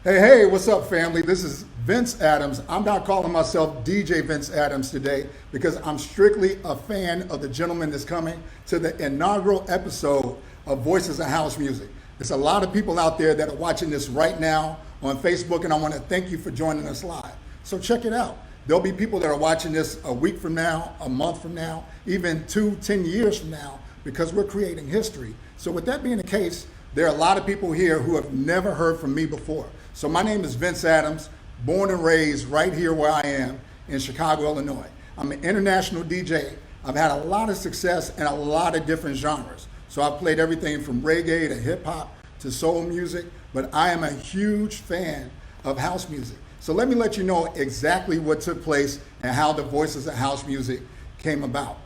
Hey, what's up, family? This is Vince Adams. I'm not calling myself DJ Vince Adams today because I'm strictly a fan of the gentleman that's coming to the inaugural episode of Voices of House Music. There's a lot of people out there that are watching this right now on Facebook, and I want to thank you for joining us live. So check it out. There'll be people that are watching this a week from now, a month from now, even 10 years from now, because we're creating history. So with that being the case, there are a lot of people here who have never heard from me before. So my name is Vince Adams, born and raised right here where I am in Chicago, Illinois. I'm an international DJ. I've had a lot of success in a lot of different genres. So I've played everything from reggae to hip hop to soul music, but I am a huge fan of house music. So let me let you know exactly what took place and how the Voices of House Music came about.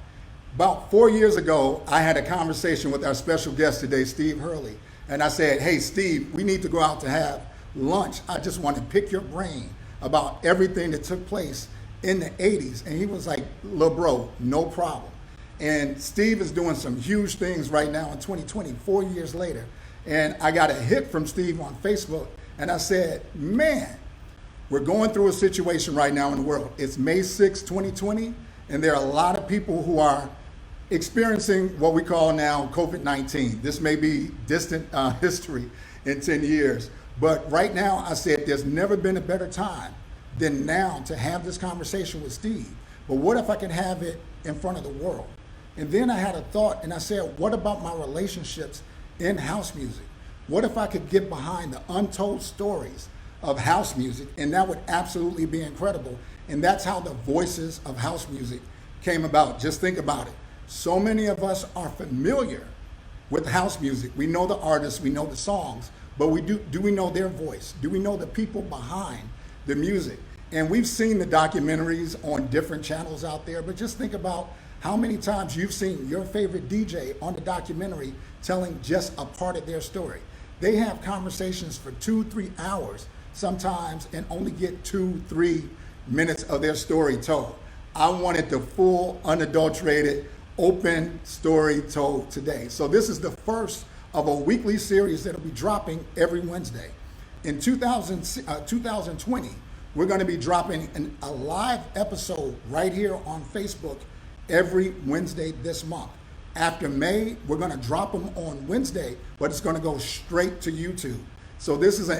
About 4 years ago, I had a conversation with our special guest today, Steve Hurley. And I said, hey, Steve, we need to go out to have lunch. I just want to pick your brain about everything that took place in the 80s. And he was like, little bro, no problem. And Steve is doing some huge things right now in 2020, 4 years later. And I got a hit from Steve on Facebook. And I said, man, we're going through a situation right now in the world. It's May 6, 2020. And there are a lot of people who are experiencing what we call now COVID-19. This may be distant history in 10 years. But right now, I said there's never been a better time than now to have this conversation with Steve. But what if I can have it in front of the world? And then I had a thought and I said, what about my relationships in house music? What if I could get behind the untold stories of house music? And that would absolutely be incredible. And that's how the Voices of House Music came about. Just think about it. So many of us are familiar with house music. We know the artists, we know the songs, but do we know their voice? Do we know the people behind the music? And we've seen the documentaries on different channels out there, but just think about how many times you've seen your favorite DJ on the documentary telling just a part of their story. They have conversations for 2-3 hours sometimes and only get 2-3 minutes of their story told. I wanted the full, unadulterated, open story told today. So this is the first of a weekly series that'll be dropping every Wednesday. In 2020, we're going to be dropping a live episode right here on Facebook every Wednesday this month. After May, we're going to drop them on Wednesday, but it's going to go straight to YouTube. So this is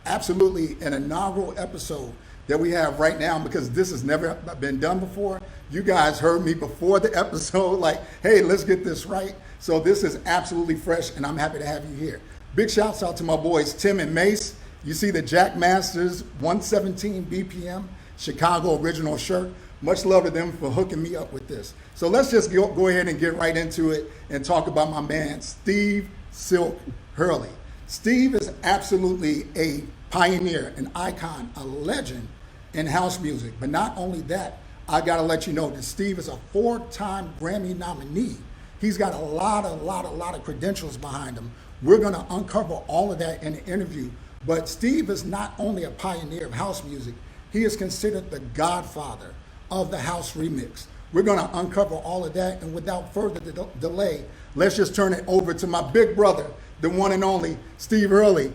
absolutely an inaugural episode that we have right now because this has never been done before. You guys heard me before the episode like, hey, let's get this right. So this is absolutely fresh and I'm happy to have you here. Big shouts out to my boys, Tim and Mace. You see the Jack Masters 117 BPM Chicago original shirt. Much love to them for hooking me up with this. So let's just go ahead and get right into it and talk about my man, Steve Silk Hurley. Steve is absolutely a pioneer, an icon, a legend in house music. But not only that, I gotta let you know that Steve is a 4-time Grammy nominee. He's got a lot of credentials behind him. We're gonna uncover all of that in the interview. But Steve is not only a pioneer of house music, he is considered the godfather of the house remix. We're gonna uncover all of that, and without further delay, let's just turn it over to my big brother, the one and only Steve Hurley.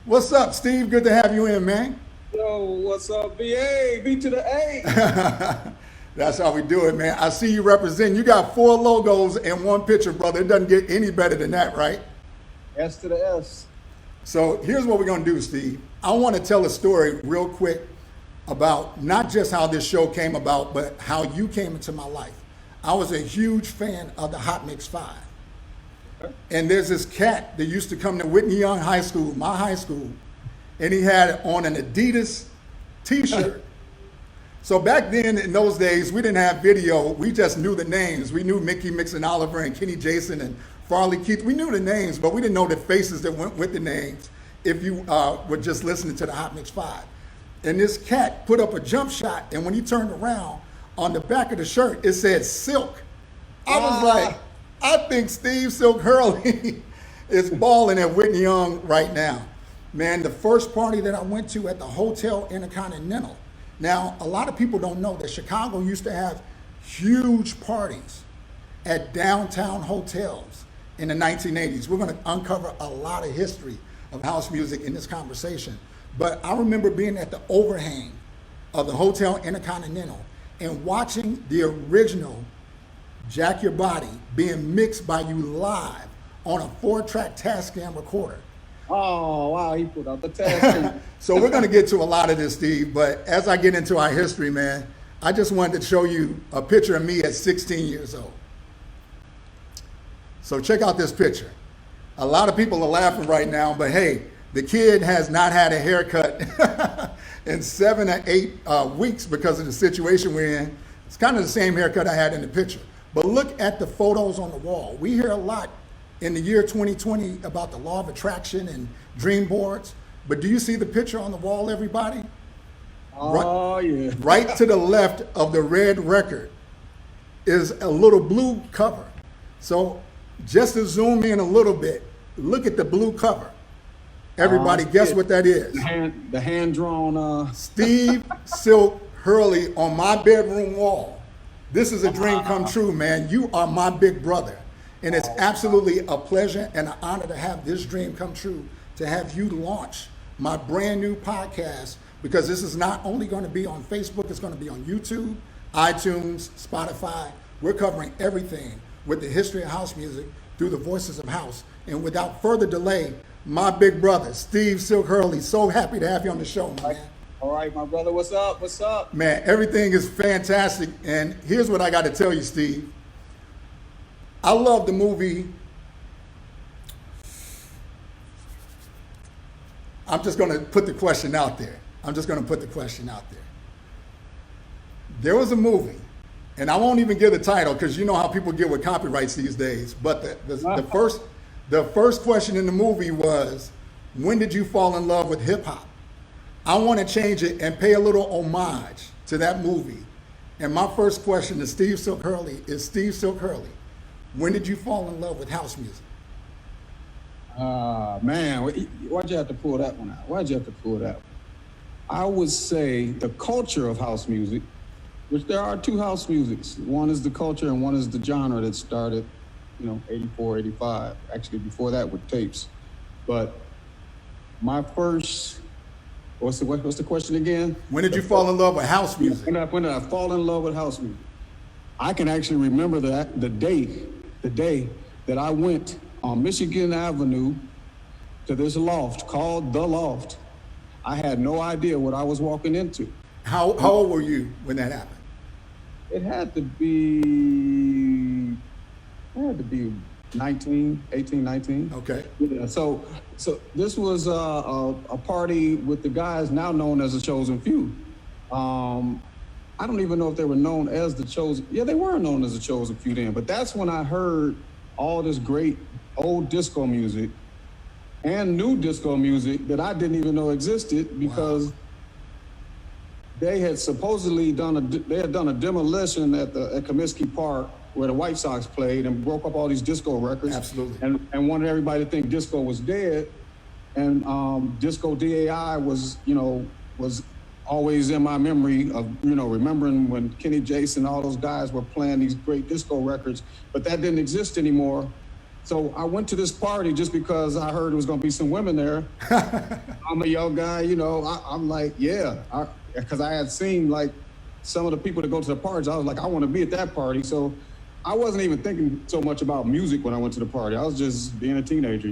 What's up, Steve? Good to have you in, man. Yo, what's up, B.A.? B to the A. That's how we do it, man. I see you represent. You got 4 logos in one picture, brother. It doesn't get any better than that, right? S to the S. So here's what we're going to do, Steve. I want to tell a story real quick about not just how this show came about, but how you came into my life. I was a huge fan of the Hot Mix 5. And there's this cat that used to come to Whitney Young High School, my high school, and he had on an Adidas t-shirt. So back then, in those days, we didn't have video. We just knew the names. We knew Mickey, Mix, and Oliver, and Kenny Jason, and Farley Keith. We knew the names, but we didn't know the faces that went with the names if you were just listening to the Hot Mix 5. And this cat put up a jump shot, and when he turned around, on the back of the shirt, it said Silk. I was like, I think Steve Silk Hurley is balling at Whitney Young right now. Man, the first party that I went to at the Hotel Intercontinental. Now, a lot of people don't know that Chicago used to have huge parties at downtown hotels in the 1980s. We're going to uncover a lot of history of house music in this conversation. But I remember being at the overhang of the Hotel Intercontinental and watching the original Jack Your Body being mixed by you live on a 4-track Tascam recorder. Oh, wow, he put out the task. So we're going to get to a lot of this, Steve, but as I get into our history, man, I just wanted to show you a picture of me at 16 years old. So check out this picture. A lot of people are laughing right now, but hey, the kid has not had a haircut in 7 or 8 weeks because of the situation we're in. It's kind of the same haircut I had in the picture. But look at the photos on the wall. We hear a lot in the year 2020 about the law of attraction and dream boards. But do you see the picture on the wall, everybody? Oh, yeah. Right to the left of the red record is a little blue cover. So just to zoom in a little bit, look at the blue cover. Everybody, guess what that is? The hand-drawn... Steve Silk Hurley on my bedroom wall. This is a dream come true, man. You are my big brother. And it's absolutely a pleasure and an honor to have this dream come true, to have you launch my brand new podcast, because this is not only going to be on Facebook, it's going to be on YouTube, iTunes, Spotify. We're covering everything with the history of house music through the voices of house. And without further delay, my big brother, Steve Silk Hurley, so happy to have you on the show, man. All right, my brother, what's up? What's up? Man, everything is fantastic. And here's what I got to tell you, Steve. I love the movie. I'm just going to put the question out there. There was a movie, and I won't even give the title because you know how people get with copyrights these days. But the first question in the movie was, when did you fall in love with hip hop? I want to change it and pay a little homage to that movie. And my first question to Steve Silk Hurley is, Steve Silk Hurley, when did you fall in love with house music? Man, why'd you have to pull that one out? I would say the culture of house music, which there are two house musics. One is the culture and one is the genre that started, 84, 85. Actually, before that with tapes. But my first, what's the question again? When did you fall in love with house music? When did I fall in love with house music? I can actually remember the day that I went on Michigan Avenue to this loft called The Loft. I had no idea what I was walking into. How old were you when that happened? It had to be 19. Okay. Yeah, so this was a party with the guys now known as the Chosen Few. I don't even know if they were known as the Chosen. Yeah, they were known as the Chosen Few then. But that's when I heard all this great old disco music and new disco music that I didn't even know existed, because they had supposedly done a demolition at Comiskey Park where the White Sox played and broke up all these disco records. Absolutely. And wanted everybody to think disco was dead. And disco DAI was always in my memory of, remembering when Kenny Jason, all those guys were playing these great disco records, but that didn't exist anymore. So I went to this party just because I heard there was going to be some women there. I'm a young guy, I'm like, yeah, because I had seen like some of the people that go to the parties. I was like, I want to be at that party. So I wasn't even thinking so much about music when I went to the party. I was just being a teenager,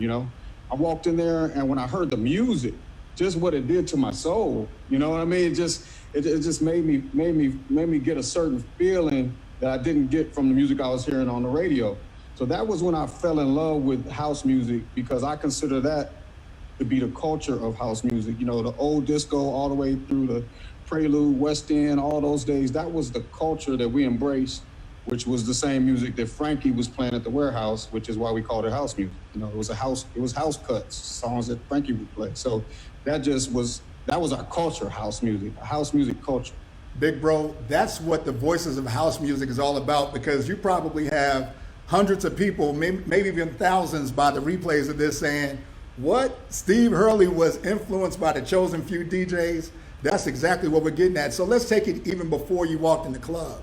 I walked in there, and when I heard the music, just what it did to my soul, you know what I mean? It just made me get a certain feeling that I didn't get from the music I was hearing on the radio. So that was when I fell in love with house music, because I consider that to be the culture of house music. The old disco all the way through the Prelude, West End, all those days. That was the culture that we embraced, which was the same music that Frankie was playing at the warehouse, which is why we called it house music. It was house cuts, songs that Frankie would play. So that was our culture, house music, a house music culture. Big bro, that's what the Voices of House Music is all about, because you probably have hundreds of people, maybe even thousands by the replays of this saying, what? Steve Hurley was influenced by the Chosen Few DJs? That's exactly what we're getting at. So let's take it even before you walked in the club.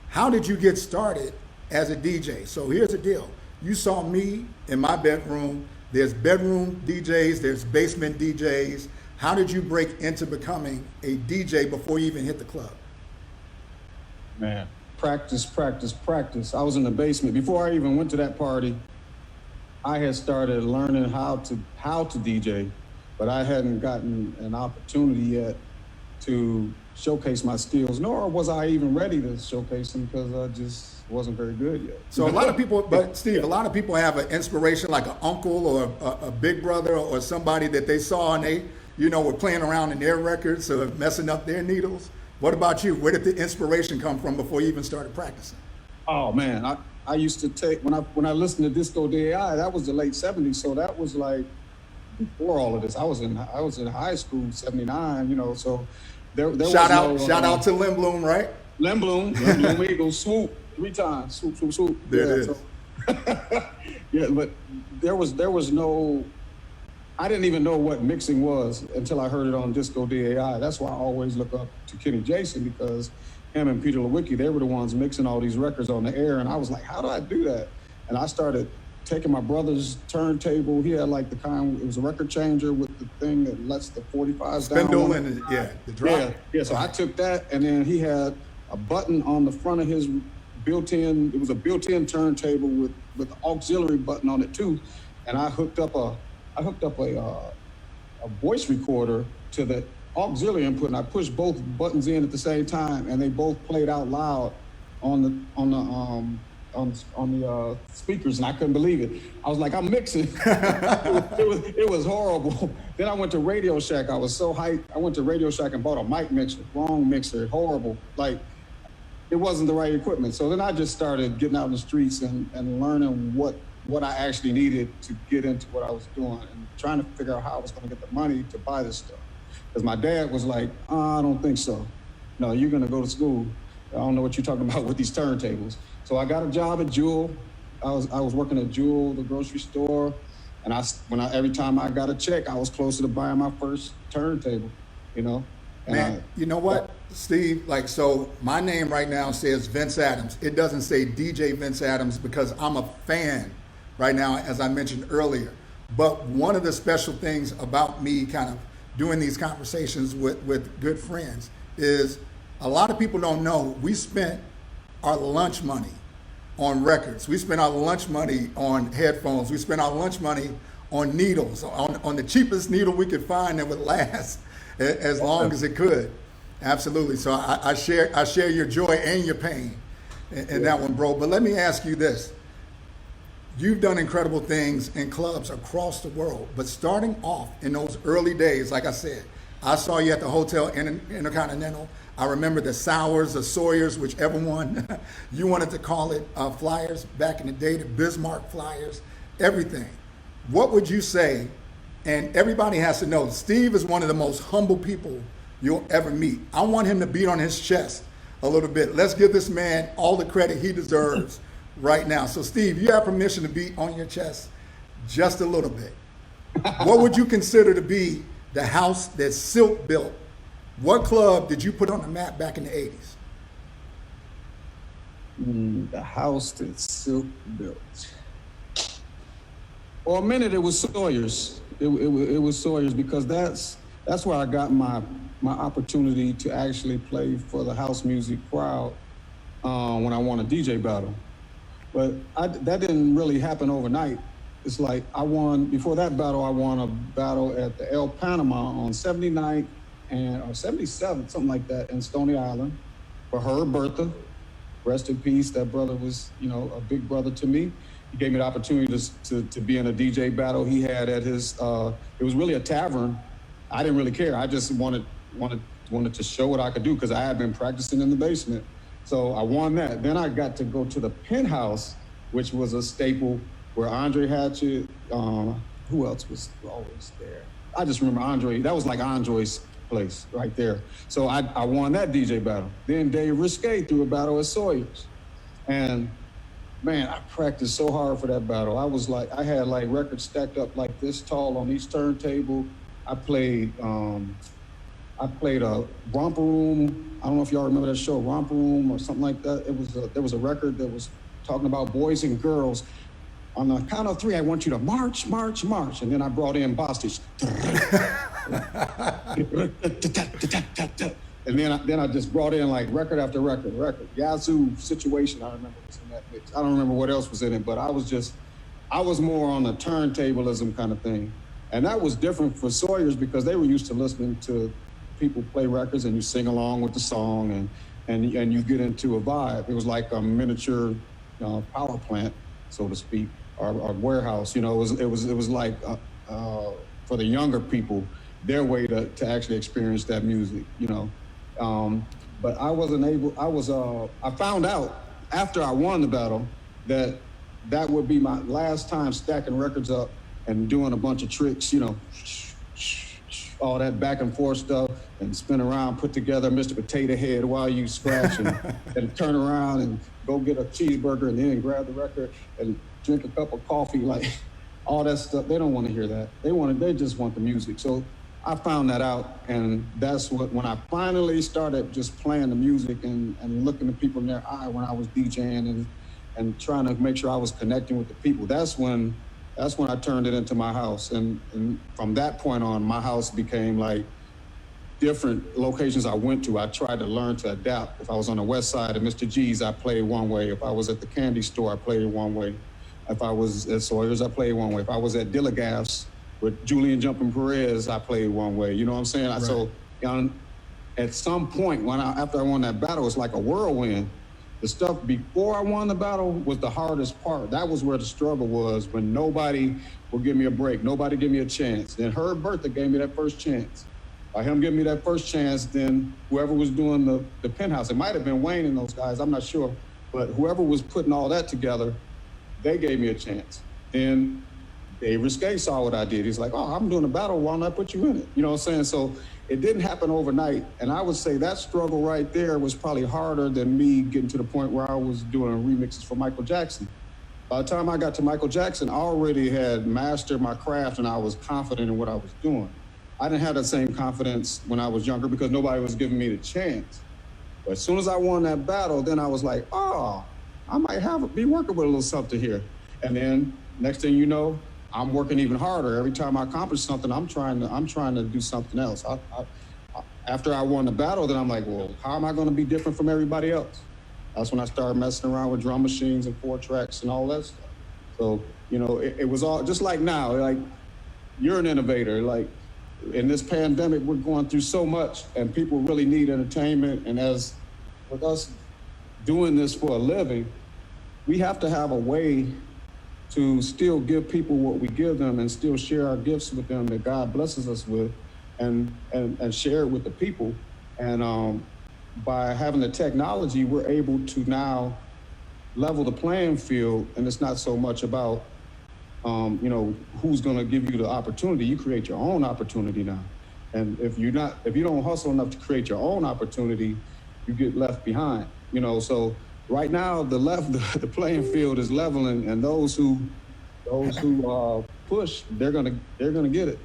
How did you get started as a DJ? So here's the deal. You saw me in my bedroom. There's bedroom DJs, there's basement DJs. How did you break into becoming a DJ before you even hit the club? Man, practice. I was in the basement. Before I even went to that party, I had started learning how to DJ, but I hadn't gotten an opportunity yet to showcase my skills, nor was I even ready to showcase them because I just wasn't very good yet. So a lot of people, but Steve, a lot of people have an inspiration like an uncle or a big brother or somebody that they saw and they, were playing around in their records or messing up their needles. What about you? Where did the inspiration come from before you even started practicing? Oh man, I used to take when I listened to Disco DAI, that was the late '70s, so that was like before all of this. I was in high school, '79, so there shout was out to Lynn Bloom, right? Lynn Bloom Eagles, swoop 3 times, swoop. There it is. So, yeah, but there was no. I didn't even know what mixing was until I heard it on Disco DAI. That's why I always look up to Kenny Jason, because him and Peter Lewicki, they were the ones mixing all these records on the air. And I was like, how do I do that? And I started taking my brother's turntable. He had like it was a record changer with the thing that lets the 45s spindle down. And the drop. Yeah. So I took that, and then he had a button on the front of his built-in, it was a built-in turntable with the auxiliary button on it too. And I hooked up a voice recorder to the auxiliary input, and I pushed both buttons in at the same time, and they both played out loud on the speakers, and I couldn't believe it. I was like, I'm mixing. It was horrible. Then I went to Radio Shack. I was so hyped. I went to Radio Shack and bought a mic mixer, wrong mixer, horrible. Like, it wasn't the right equipment. So then I just started getting out in the streets and learning what I actually needed to get into what I was doing, and trying to figure out how I was going to get the money to buy this stuff. Because my dad was like, I don't think so. No, you're going to go to school. I don't know what you're talking about with these turntables. So I got a job at Jewel. I was working at Jewel, the grocery store, and every time I got a check, I was closer to buying my first turntable, And Man, you know what, Steve? So my name right now says Vince Adams. It doesn't say DJ Vince Adams because I'm a fan right now, as I mentioned earlier. But one of the special things about me kind of doing these conversations with good friends is a lot of people don't know we spent our lunch money on records. We spent our lunch money on headphones. We spent our lunch money on needles, on the cheapest needle we could find that would last as long as it could. Absolutely. So I share your joy and your pain in that one, bro. But let me ask you this. You've done incredible things in clubs across the world, but starting off in those early days, like I said, I saw you at the Hotel Intercontinental. I remember the Sours, the Sawyers, whichever one you wanted to call it, Flyers back in the day, the Bismarck Flyers, everything. What would you say? And everybody has to know, Steve is one of the most humble people you'll ever meet. I want him to beat on his chest a little bit. Let's give this man all the credit he deserves right now. So Steve, you have permission to beat on your chest just a little bit. What would you consider to be the house that Silk built? What club did you put on the map back in the 80s? The house that Silk built. For a minute, it was Sawyer's. It was Sawyer's, because that's where I got my opportunity to actually play for the house music crowd when I won a DJ battle. But that didn't really happen overnight. It's like before that battle, I won a battle at the El Panama on 79th or 77th, something like that, in Stony Island for Herb Bertha. Rest in peace. That brother was, a big brother to me. He gave me the opportunity to be in a DJ battle he had at his, it was really a tavern. I didn't really care. I just wanted to show what I could do because I had been practicing in the basement. So I won that. Then I got to go to the Penthouse, which was a staple where Andre Hatchett, who else was always there? I just remember Andre. That was like Andre's place right there. So I won that DJ battle. Then Dave Risque threw a battle at Sawyer's. And man, I practiced so hard for that battle. I had like records stacked up like this tall on each turntable. I played a Romper Room. I don't know if y'all remember that show, Romper Room or something like that. There was a record that was talking about boys and girls. On the count of 3, I want you to march, march, march. And then I brought in Bostich. And then I just brought in like record after record. Yazoo Situation, I remember was in that mix. I don't remember what else was in it, but I was more on the turntablism kind of thing. And that was different for Sawyer's because they were used to listening to people play records and you sing along with the song and you get into a vibe. It was like a miniature power plant, so to speak, or warehouse. It was like for the younger people, their way to actually experience that music. But I wasn't able. I found out after I won the battle that would be my last time stacking records up and doing a bunch of tricks, all that back and forth stuff and spin around, put together Mr. Potato Head while you scratch and turn around and go get a cheeseburger and then grab the record and drink a cup of coffee, like all that stuff. They don't want to hear that. They just want the music. So I found that out, and that's when I finally started just playing the music and looking at people in their eye when I was DJing and trying to make sure I was connecting with the people. That's when I turned it into my house. And from that point on, my house became like different locations I went to. I tried to learn to adapt. If I was on the west side of Mr. G's, I played one way. If I was at the candy store, I played one way. If I was at Sawyer's, I played one way. If I was at Dillagaff's with Julian Jumping Perez, I played one way. You know what I'm saying? Right. So at some point, after I won that battle, it's like a whirlwind. The stuff before I won the battle was the hardest part. That was where the struggle was, when nobody would give me a break, nobody give me a chance. Then Herb Bertha gave me that first chance. By him giving me that first chance, then whoever was doing the penthouse, it might have been Wayne and those guys, I'm not sure, but whoever was putting all that together, they gave me a chance. Then Dave Risquet saw what I did. He's like, oh, I'm doing a battle, why not put you in it? You know what I'm saying? So it didn't happen overnight. And I would say that struggle right there was probably harder than me getting to the point where I was doing remixes for Michael Jackson. By the time I got to Michael Jackson, I already had mastered my craft and I was confident in what I was doing. I didn't have that same confidence when I was younger because nobody was giving me the chance. But as soon as I won that battle, then I was like, oh, I might be working with a little something here. And then next thing you know, I'm working even harder. Every time I accomplish something, I'm trying to do something else. After I won the battle, then I'm like, well, how am I going to be different from everybody else? That's when I started messing around with drum machines and 4-tracks and all that stuff. So, it was all just like now, like you're an innovator. Like in this pandemic, we're going through so much and people really need entertainment. And as with us doing this for a living, we have to have a way to still give people what we give them and still share our gifts with them that God blesses us with and share it with the people. And by having the technology, we're able to now level the playing field, and it's not so much about, who's gonna give you the opportunity. You create your own opportunity now. And if you don't hustle enough to create your own opportunity, you get left behind, so right now, the playing field is leveling, and those who push, they're gonna get it.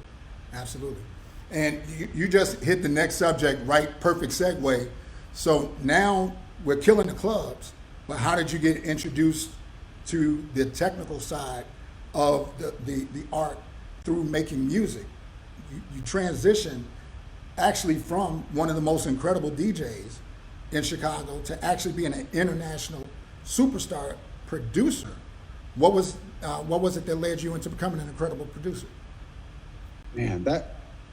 Absolutely. And you just hit the next subject, right? Perfect segue. So now we're killing the clubs, but how did you get introduced to the technical side of the art through making music? You transitioned actually from one of the most incredible DJs in Chicago to actually being an international superstar producer. What was it that led you into becoming an incredible producer? Man,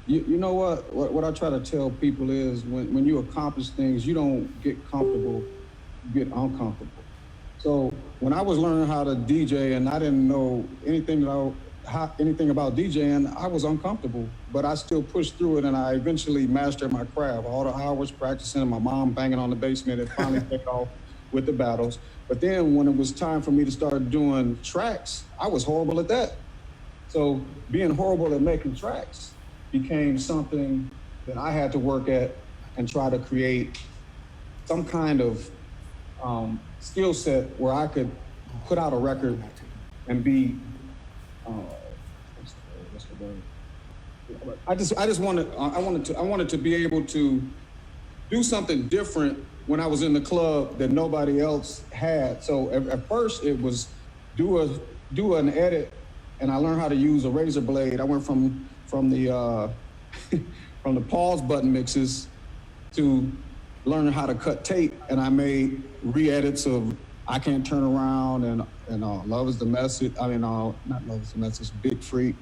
you know what I try to tell people is when you accomplish things, you don't get comfortable, you get uncomfortable. So when I was learning how to DJ and I didn't know anything about DJing, I was uncomfortable, but I still pushed through it and I eventually mastered my craft. All the hours practicing, my mom banging on the basement, it finally took off with the battles. But then when it was time for me to start doing tracks, I was horrible at that. So being horrible at making tracks became something that I had to work at and try to create some kind of skill set where I could put out a record and be I wanted to be able to do something different when I was in the club that nobody else had. So at first it was do an edit, and I learned how to use a razor blade. I went from the from the pause button mixes to learning how to cut tape, and I made re-edits of I Can't Turn Around and Love Is the Message. I mean, not Love Is the Message, Big Freak.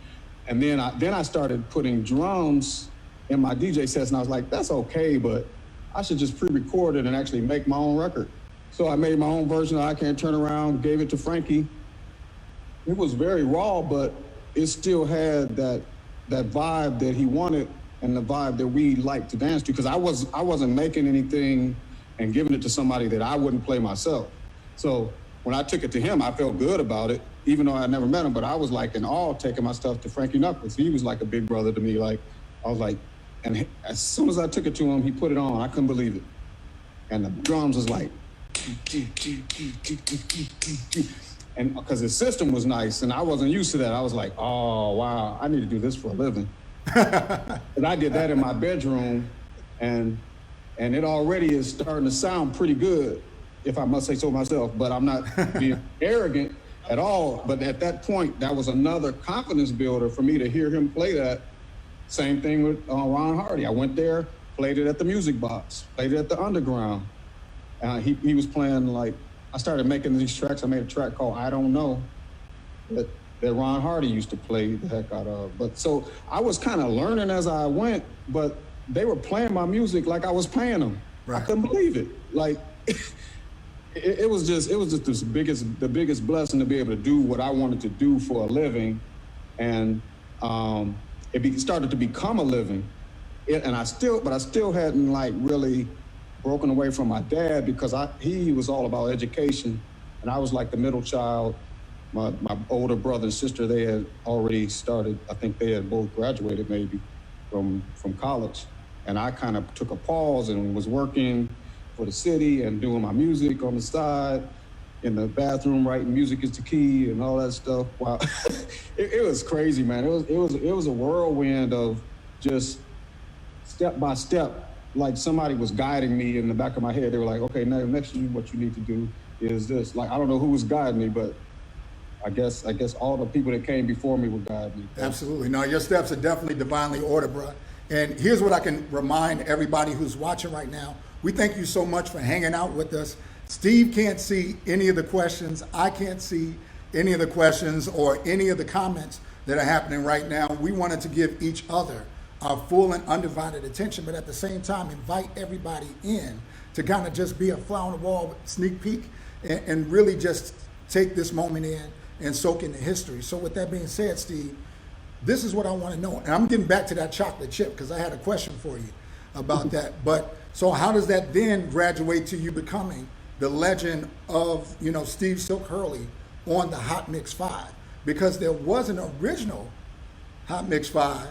And then I started putting drums in my DJ sets, and I was like, that's okay, but I should just pre-record it and actually make my own record. So I made my own version of I Can't Turn Around, gave it to Frankie. It was very raw, but it still had that vibe that he wanted and the vibe that we liked to dance to, because I wasn't making anything and giving it to somebody that I wouldn't play myself. So when I took it to him, I felt good about it, even though I never met him, but I was like in awe taking my stuff to Frankie Knuckles. He was like a big brother to me. Like, I was like, and as soon as I took it to him, he put it on. I couldn't believe it. And the drums was like, and because his system was nice and I wasn't used to that, I was like, oh, wow, I need to do this for a living. And I did that in my bedroom, and it already is starting to sound pretty good, if I must say so myself, but I'm not being arrogant at all. But at that point, that was another confidence builder for me to hear him play that. Same thing with Ron Hardy. I went there, played it at the Music Box, played it at the Underground. He was playing, like, I started making these tracks. I made a track called I Don't Know that Ron Hardy used to play the heck out of. But so I was kind of learning as I went, but they were playing my music like I was paying them. Right. I couldn't believe it. Like, it was just the biggest blessing to be able to do what I wanted to do for a living. And it started to become a living. I still hadn't like really broken away from my dad, because he was all about education, and I was like the middle child. My older brother and sister, they had already started, I think they had both graduated maybe from college. And I kind of took a pause and was working for the city and doing my music on the side, in the bathroom writing Music Is the Key and all that stuff. Wow. It was crazy, man. It was a whirlwind of just step by step, like somebody was guiding me in the back of my head. They were like, okay, now next year what you need to do is this. Like, I don't know who was guiding me, but I guess all the people that came before me would guide me. Absolutely. No, your steps are definitely divinely ordered, bro. And here's what I can remind everybody who's watching right now. We thank you so much for hanging out with us. Steve can't see any of the questions. I can't see any of the questions or any of the comments that are happening right now. We wanted to give each other our full and undivided attention, but at the same time, invite everybody in to kind of just be a fly on the wall sneak peek and really just take this moment in and soak in the history. So with that being said, Steve, this is what I want to know. And I'm getting back to that chocolate chip because I had a question for you about that. But so how does that then graduate to you becoming the legend of, Steve Silk Hurley on the Hot Mix 5? Because there was an original Hot Mix 5,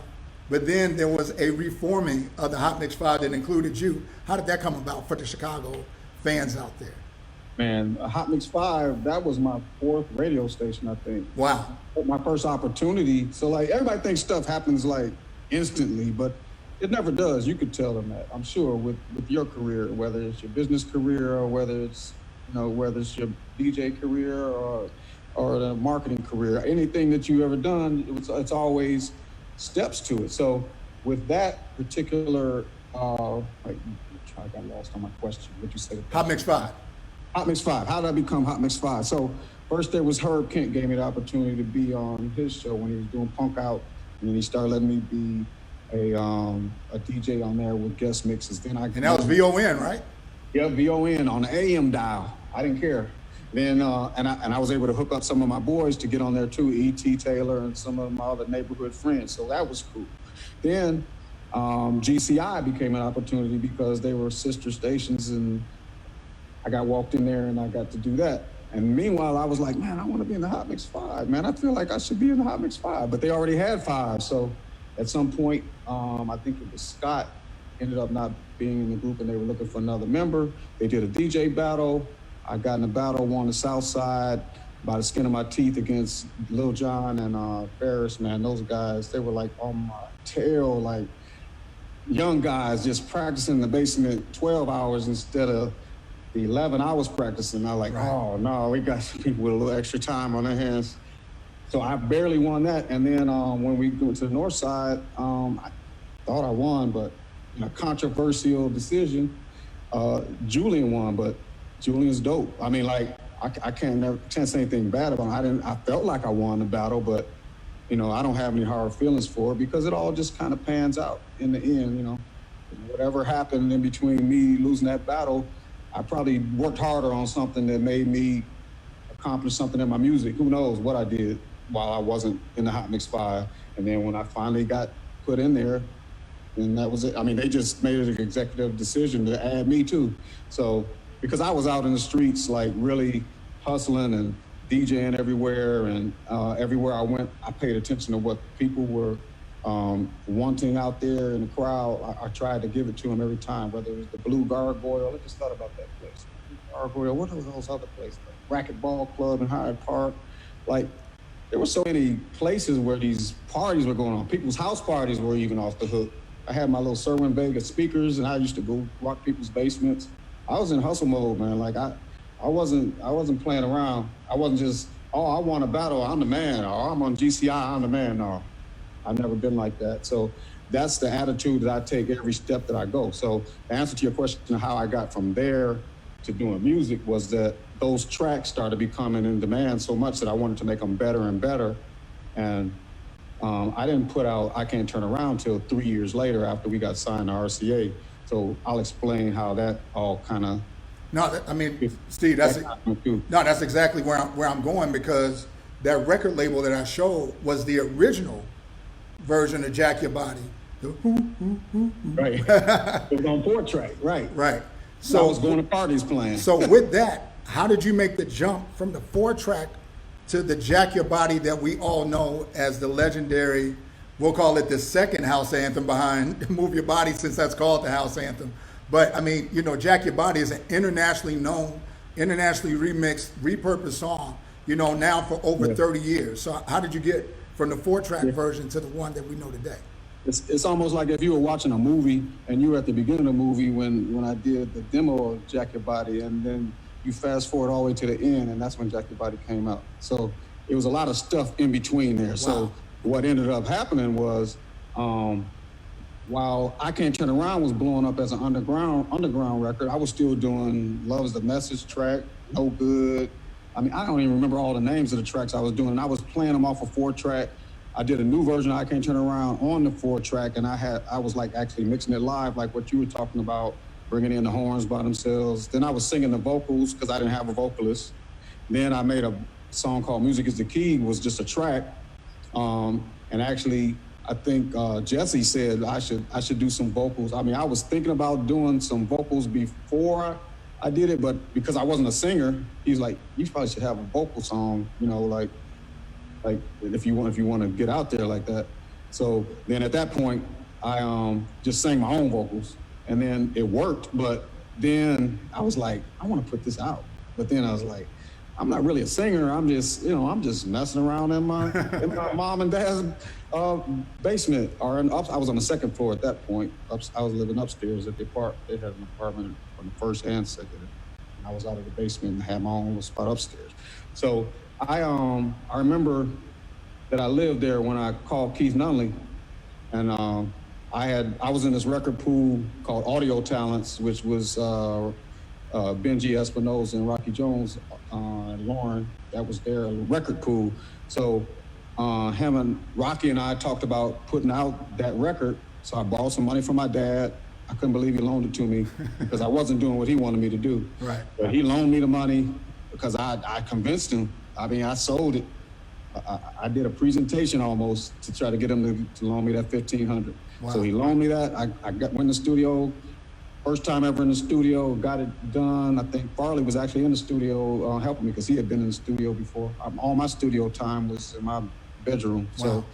but then there was a reforming of the Hot Mix 5 that included you. How did that come about for the Chicago fans out there? Man, Hot Mix 5, that was my 4th radio station, I think. Wow. My first opportunity. So, like, everybody thinks stuff happens, like, instantly, but it never does. You could tell them that, I'm sure, with your career, whether it's your business career or whether it's your DJ career or the marketing career, anything that you've ever done, it's always steps to it. So with that particular, I got lost on my question. What'd you say? Hot Mix 5. Hot Mix 5. How did I become Hot Mix 5? So first there was Herb Kent gave me the opportunity to be on his show when he was doing Punk Out, and then he started letting me be a DJ on there with guest mixes. Then and that was VON, right? Yeah, VON on the AM dial. I didn't care. Then and I was able to hook up some of my boys to get on there too, E.T. Taylor and some of my other neighborhood friends. So that was cool. Then GCI became an opportunity because they were sister stations, and I got walked in there and I got to do that. And meanwhile, I was like, man, I want to be in the Hot Mix 5. Man, I feel like I should be in the Hot Mix 5. But they already had 5. So at some point, I think it was Scott, ended up not being in the group and they were looking for another member. They did a DJ battle. I got in a battle, won the South Side by the skin of my teeth against Lil Jon and Ferris, man. Those guys, they were like on my tail, like young guys just practicing in the basement 12 hours instead of the 11 hours practicing. I was like, right. Oh no, we got some people with a little extra time on their hands. So I barely won that. And then when we went to the North Side, thought I won, but in a controversial decision, Julian won. But Julian's dope. I mean, like I can't say anything bad about him. I felt like I won the battle, but you know, I don't have any hard feelings for it because it all just kind of pans out in the end. You know, whatever happened in between me losing that battle, I probably worked harder on something that made me accomplish something in my music. Who knows what I did while I wasn't in the Hot Mix 5. And then when I finally got put in there, and that was it. I mean, they just made an executive decision to add me too. So, because I was out in the streets, like really hustling and DJing everywhere, and everywhere I went, I paid attention to what people were wanting out there in the crowd. I tried to give it to them every time, whether it was the Blue Gargoyle. I just thought about that place. Blue Gargoyle, what were those other places? Like Racquetball Club in Hyde Park. Like, there were so many places where these parties were going on. People's house parties were even off the hook. I had my little Serwin Vega speakers, and I used to go rock people's basements. I was in hustle mode, man. Like I wasn't playing around. I wasn't just, oh, I won a battle, I'm the man, or I'm on GCI, I'm the man. No, I've never been like that. So that's the attitude that I take every step that I go. So the answer to your question of how I got from there to doing music was that those tracks started becoming in demand so much that I wanted to make them better and better. And I didn't put out I Can't Turn Around till 3 years later after we got signed to RCA. So I'll explain how that all kind of. No, I mean, Steve, that's exactly where I'm going, because that record label that I showed was the original version of Jack Your Body. The Right. It was on 4-track, right. Right. So I was going to parties playing. So with that, how did you make the jump from the 4-track to the Jack Your Body that we all know as the legendary, we'll call it the second house anthem behind Move Your Body, since that's called the house anthem. But I mean, you know, Jack Your Body is an internationally known, internationally remixed, repurposed song, you know, now for over 30 years. So how did you get from the 4-track version to the one that we know today? It's almost like if you were watching a movie and you were at the beginning of the movie when I did the demo of Jack Your Body, and then you fast forward all the way to the end, and that's when Jack Your Body came out. So it was a lot of stuff in between there. Wow. So what ended up happening was, while I Can't Turn Around was blowing up as an underground record, I was still doing Love's the Message track, No Good. I mean, I don't even remember all the names of the tracks I was doing. And I was playing them off a 4-track. I did a new version of I Can't Turn Around on the 4-track, and I was like actually mixing it live, like what you were talking about, bringing in the horns by themselves. Then I was singing the vocals because I didn't have a vocalist. Then I made a song called Music is the Key, was just a track. And actually, I think Jesse said I should do some vocals. I mean, I was thinking about doing some vocals before I did it, but because I wasn't a singer, he's like, you probably should have a vocal song, you know, like if you want to get out there like that. So then at that point, I just sang my own vocals, and then it worked. But then I was like, I want to put this out. But then I was like, I'm not really a singer. I'm just messing around in my mom and dad's basement. I was on the second floor at that point. I was living upstairs at the apartment. They had an apartment on the first and second. And I was out of the basement and had my own little spot upstairs. So I remember that I lived there when I called Keith Nunley, and I was in this record pool called Audio Talents, which was Benji Espinosa and Rocky Jones and Lauren. That was their record pool. So him and Rocky and I talked about putting out that record. So I borrowed some money from my dad. I couldn't believe he loaned it to me because I wasn't doing what he wanted me to do. Right. But he loaned me the money because I convinced him. I mean, I sold it. I did a presentation almost to try to get him to loan me that $1,500. Wow. So he loaned me that. I went in the studio. First time ever in the studio, got it done. I think Farley was actually in the studio helping me because he had been in the studio before. All my studio time was in my bedroom. Wow.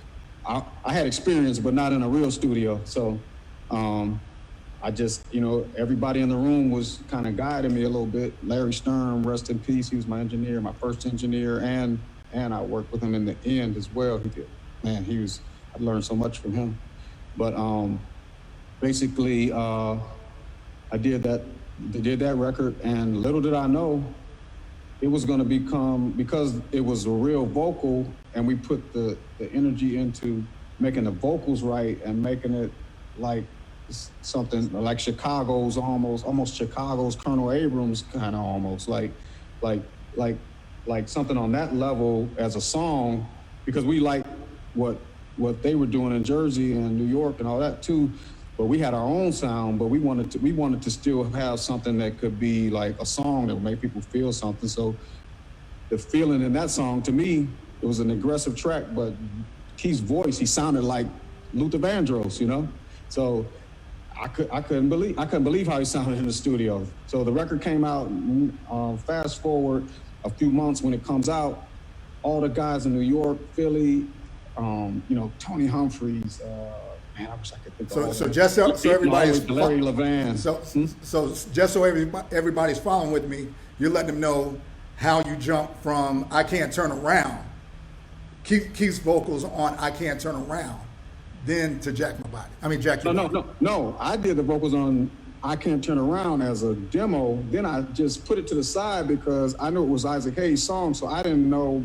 So I had experience, but not in a real studio. So I just, everybody in the room was kind of guiding me a little bit. Larry Stern, rest in peace. He was my engineer, my first engineer, and I worked with him in the end as well. He did. Man, I learned so much from him. But basically, I did that record, and little did I know it was going to become, because it was a real vocal, and we put the energy into making the vocals right and making it like something like Chicago's almost Chicago's Colonel Abrams kind of almost like something on that level as a song, because we like what they were doing in Jersey and New York and all that too, but we had our own sound, but we wanted to still have something that could be like a song that would make people feel something. So the feeling in that song, to me, it was an aggressive track, but Keith's voice, he sounded like Luther Vandross, you know? So I couldn't believe how he sounded in the studio. So the record came out, fast forward a few months when it comes out, all the guys in New York, Philly, Tony Humphries, man, I wish I could think of all So that. just so everybody's Larry Levan. So just so everybody's following with me, you're letting them know how you jump from I Can't Turn Around, Keith's vocals on I Can't Turn Around, then to Jack My Body. I mean, Jack Your Body. No. I did the vocals on I Can't Turn Around as a demo. Then I just put it to the side because I knew it was Isaac Hayes' song. So I didn't know,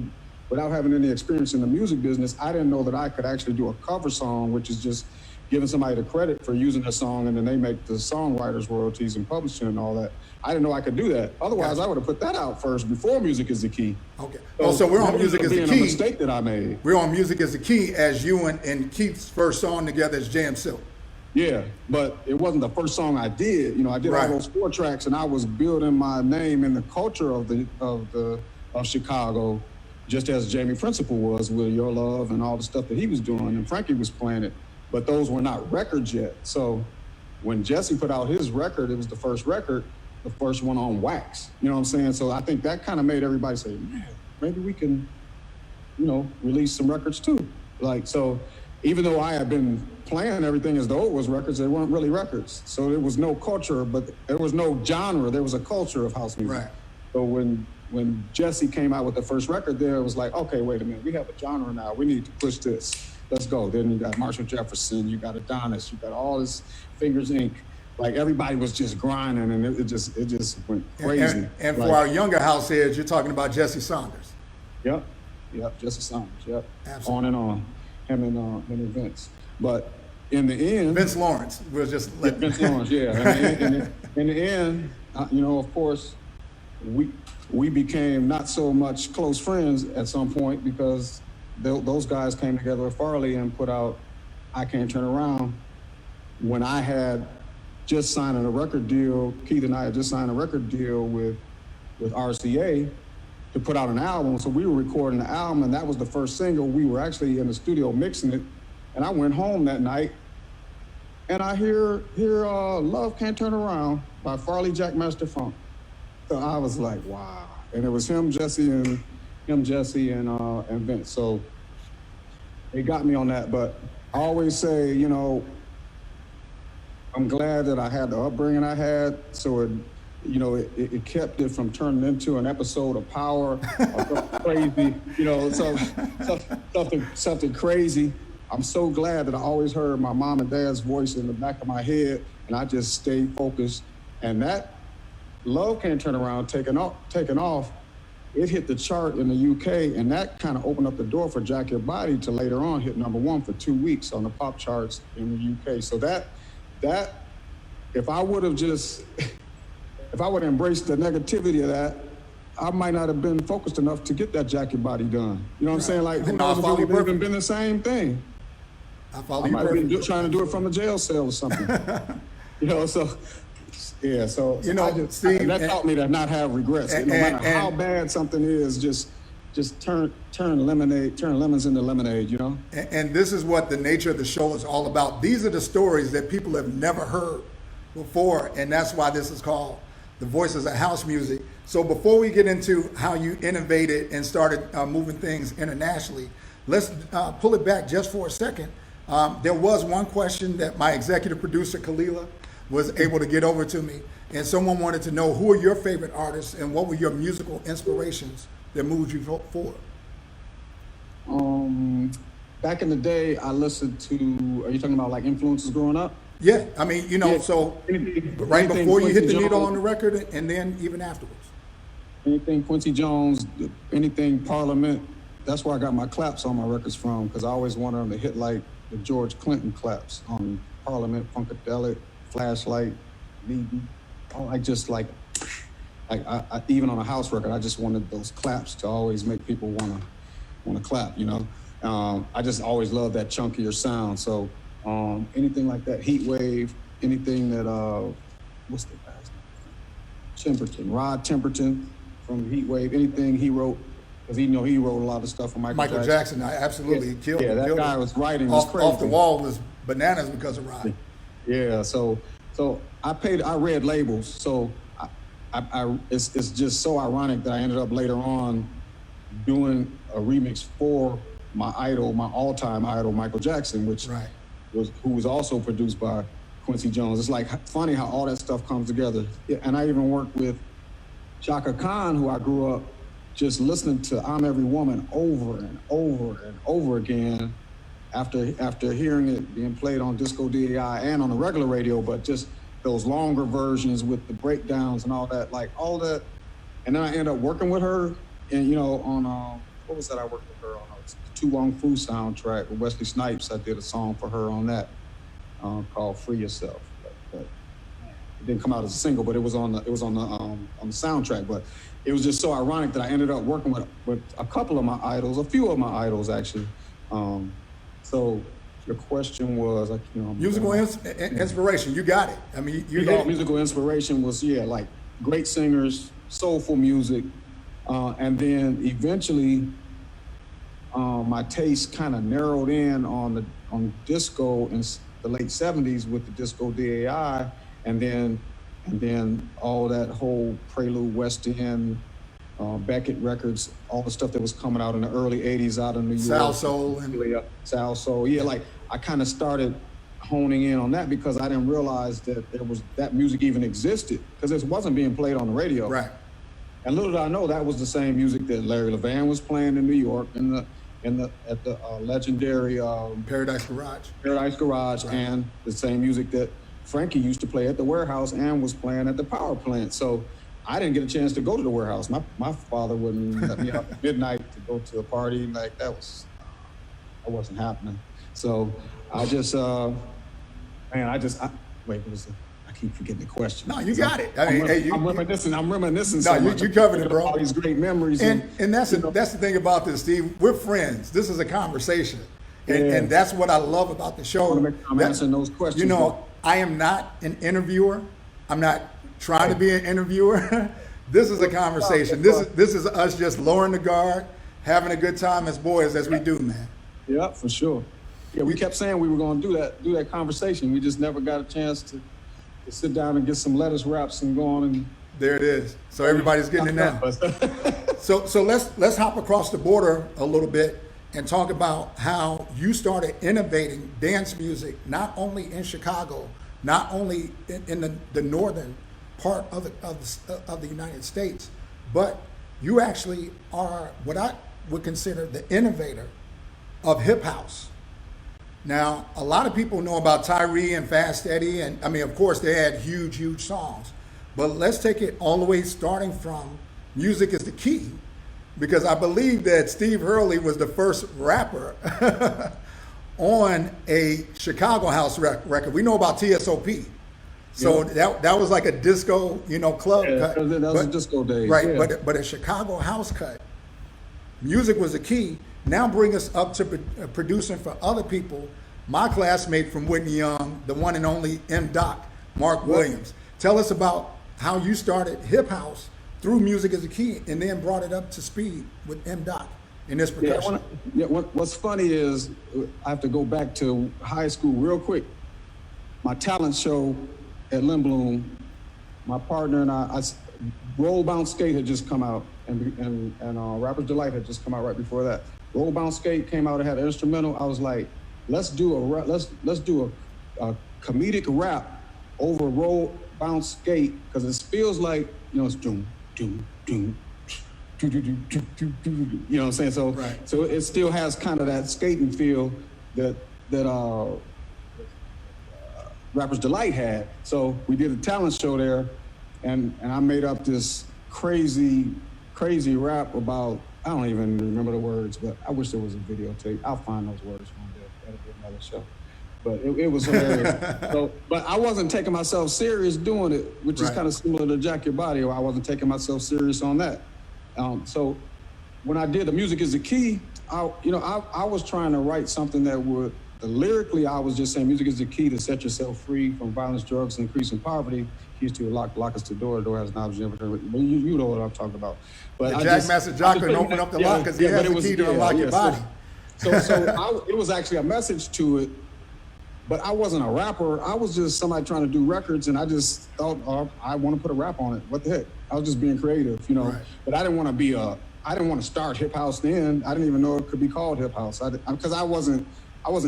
without having any experience in the music business, I didn't know that I could actually do a cover song, which is just giving somebody the credit for using the song and then they make the songwriters royalties and publishing and all that. I didn't know I could do that. Otherwise, Gotcha. I would have put that out first before Music is the Key. Okay. So we're on Music is the being Key. a mistake that I made. We're on Music is the Key as you and Keith's first song together as Jam Silk. Yeah, but it wasn't the first song I did. You know, I did Right. all those 4 tracks, and I was building my name in the culture of Chicago, just as Jamie Principle was with Your Love and all the stuff that he was doing, and Frankie was playing it. But those were not records yet. So when Jesse put out his record, it was the first record, the first one on wax. You know what I'm saying? So I think that kind of made everybody say, man, maybe we can, release some records too. Like, so even though I had been playing everything as though it was records, they weren't really records. So there was no culture, but there was no genre. There was a culture of house music. Right. So when Jesse came out with the first record there, it was like, okay, wait a minute, we have a genre now. We need to push this. Let's go. Then you got Marshall Jefferson, you got Adonis, you got all this Fingers Inc. Like everybody was just grinding, and it just went crazy. And like, for our younger house heads, you're talking about Jesse Saunders. Yep, Jesse Saunders, yep. Absolutely. On and on, him and Vince. But in the end, Vince Lawrence. We'll just let Vince Lawrence, yeah. In the end, of course, we became not so much close friends at some point because those guys came together with Hurley and put out I Can't Turn Around when I had just signed a record deal. Keith and I had just signed a record deal with RCA to put out an album. So we were recording the album, and that was the first single. We were actually in the studio mixing it, and I went home that night, and I hear Love Can't Turn Around by Farley Jackmaster Funk. So I was like, wow. And it was Jesse, and Vince. So it got me on that. But I always say, I'm glad that I had the upbringing I had. So it kept it from turning into an episode of Power or something crazy, something crazy. I'm so glad that I always heard my mom and dad's voice in the back of my head, and I just stayed focused. And that Love Can't Turn Around, taking off, it hit the chart in the UK, and that kind of opened up the door for Jack Your Body to later on hit #1 for 2 weeks on the pop charts in the UK. So that if I would have embraced the negativity of that, I might not have been focused enough to get that Jack Your Body done. You know what I'm saying? Like, who knows if it would have even been the same thing. I might have been trying to do it from a jail cell or something. So yeah, so that taught me to not have regrets. No matter how bad something is, just turn lemons into lemonade, And this is what the nature of the show is all about. These are the stories that people have never heard before, and that's why this is called The Voices of House Music. So before we get into how you innovated and started moving things internationally, let's pull it back just for a second. There was one question that my executive producer, Kalila, was able to get over to me, and someone wanted to know who are your favorite artists and what were your musical inspirations that moved you forward? Back in the day, I listened to, are you talking about like influences growing up? Yeah, I mean, so right before you hit the needle on the Jones, record and then even afterwards. Anything Quincy Jones, anything Parliament, that's where I got my claps on my records from, because I always wanted them to hit like the George Clinton claps on Parliament, Funkadelic, Flashlight, Leading. I just like I even on a house record, I just wanted those claps to always make people wanna clap, you know. I just always loved that chunkier sound. So anything like that, Heat Wave, anything that what's the guy's name? Rod Temperton from Heat Wave, anything he wrote, because he wrote a lot of stuff for Michael Jackson. I absolutely killed him. Yeah, that guy was writing off the wall was bananas because of Rod. Yeah, so I read labels, so it's just so ironic that I ended up later on doing a remix for my idol, my all-time idol, Michael Jackson, who was also produced by Quincy Jones. It's like funny how all that stuff comes together. Yeah, and I even worked with Chaka Khan, who I grew up just listening to I'm Every Woman over and over and over again after hearing it being played on Disco DAI and on the regular radio, but just those longer versions with the breakdowns and all that, like all that. And then I ended up working with her and, on, what was that I worked with her on? The Tu Wong Fu soundtrack with Wesley Snipes. I did a song for her on that called Free Yourself. But it didn't come out as a single, but it was on the soundtrack. But it was just so ironic that I ended up working with a couple of my idols, a few of my idols actually. So your question was, musical inspiration. You got it. I mean, musical inspiration was like great singers, soulful music, and then eventually my taste kind of narrowed in on disco in the late '70s with the Disco DAI, and then all that whole Prelude, West End, Beckett Records, all the stuff that was coming out in the early '80s out of New York. Sal Soul. Yeah, like I kind of started honing in on that because I didn't realize that there was that music even existed because it wasn't being played on the radio. Right. And little did I know that was the same music that Larry Levan was playing in New York at the legendary Paradise Garage. Right. And the same music that Frankie used to play at the warehouse and was playing at the power plant. So I didn't get a chance to go to the warehouse. My father wouldn't let me out at midnight to go to a party. Like that wasn't happening. So I just, wait, what was it? I keep forgetting the question. No, you got it. I mean, I'm reminiscing. No, you covered it, bro. All these great memories. And that's the thing about this, Steve. We're friends. This is a conversation. And that's what I love about the show. I'm answering those questions. I am not an interviewer. I'm not trying to be an interviewer. This is a conversation. This is us just lowering the guard, having a good time as boys as we do, man. Yeah, for sure. Yeah, we kept saying we were going to do that conversation. We just never got a chance to sit down and get some lettuce wraps and go on and. There it is. So everybody's getting it now. So let's hop across the border a little bit and talk about how you started innovating dance music, not only in Chicago, not only in the northern part of the United States, but you actually are what I would consider the innovator of hip house. Now, a lot of people know about Tyree and Fast Eddie, and I mean, of course, they had huge songs. But let's take it all the way starting from Music is the Key, because I believe that Steve Hurley was the first rapper on a Chicago house record. We know about TSOP. So that was like a disco, club cut. That was a disco days. Right, yeah. But a Chicago house cut. Music was the key. Now bring us up to producing for other people. My classmate from Whitney Young, the one and only M. Doc, Mark Williams. Tell us about how you started hip house through Music as a Key and then brought it up to speed with M. Doc in this percussion. What's funny is I have to go back to high school real quick. My talent show at Lindblom, my partner and I Roll Bounce Skate had just come out and Rapper's Delight had just come out right before that. Roll Bounce Skate came out and had an instrumental. I was like, let's do a comedic rap over Roll Bounce Skate because it feels like it's doom doom doom. You know what I'm saying? So right. So it still has kind of that skating feel that Rapper's Delight had. So we did a talent show there, and I made up this crazy rap about, I don't even remember the words, but I wish there was a videotape. I'll find those words one day. That'll be another show. but it was hilarious. So, but I wasn't taking myself serious doing it, which is Right. kind of similar to Jack Your Body. I wasn't taking myself serious on that. So when I did The Music Is the Key, I was trying to write something that would, lyrically, I was just saying music is the key to set yourself free from violence, drugs, and increasing poverty. Keys to lock us to the door has knobs. You know what I'm talking about. But The I Jack just- Master Jock couldn't open up the lock because he has but the it was- key to unlock your body. It was actually a message to it, but I wasn't a rapper. I was just somebody trying to do records, and I just thought, oh, I want to put a rap on it. What the heck? I was just being creative, Right. But I didn't want to start hip house then. I didn't even know it could be called hip house because I wasn't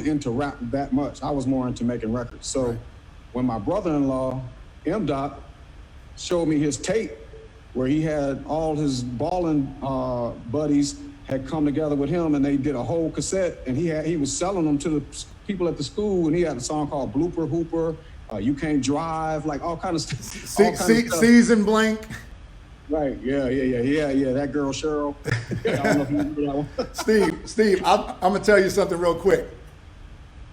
into rap that much. I was more into making records. So Right. when my brother-in-law, M-Dot, showed me his tape where he had all his balling buddies had come together with him, and they did a whole cassette, and he was selling them to the people at the school, and he had a song called Blooper Hooper, You Can't Drive, like all kind of stuff. Season blank. Right, yeah, that girl Cheryl. I don't know if you remember that one. Steve, I'm gonna tell you something real quick.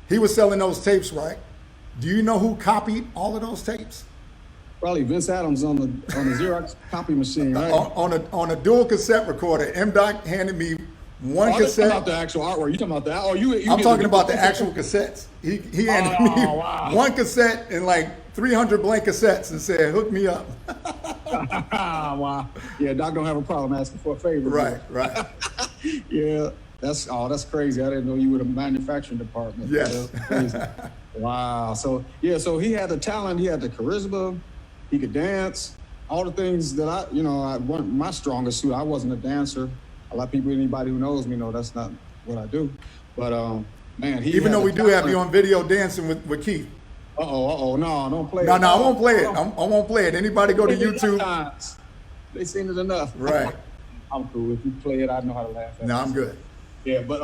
He was selling those tapes, right? Do you know who copied all of those tapes? Probably Vince Adams on the Xerox copy machine, right? On a dual cassette recorder. M-Dot handed me one I'm talking cassette. about the actual artwork. You talking about that? I'm talking about the actual cassettes. He handed me one cassette and like 300 blank cassettes and said, "Hook me up." Wow. Yeah, Doc don't have a problem asking for a favor. Right. Yeah, that's crazy. I didn't know you were the manufacturing department. Yes. That's crazy. Wow. So he had the talent, he had the charisma, he could dance, all the things that I want my strongest suit. I wasn't a dancer. A lot of people, anybody who knows me know that's not what I do. But man, Even though we do have you on video dancing with Keith. No, don't play it. No, I won't play it. I won't play it. Anybody go to YouTube. They seen it enough. Right. I'm cool. If you play it, I know how to laugh at it. No, I'm good. Yeah, but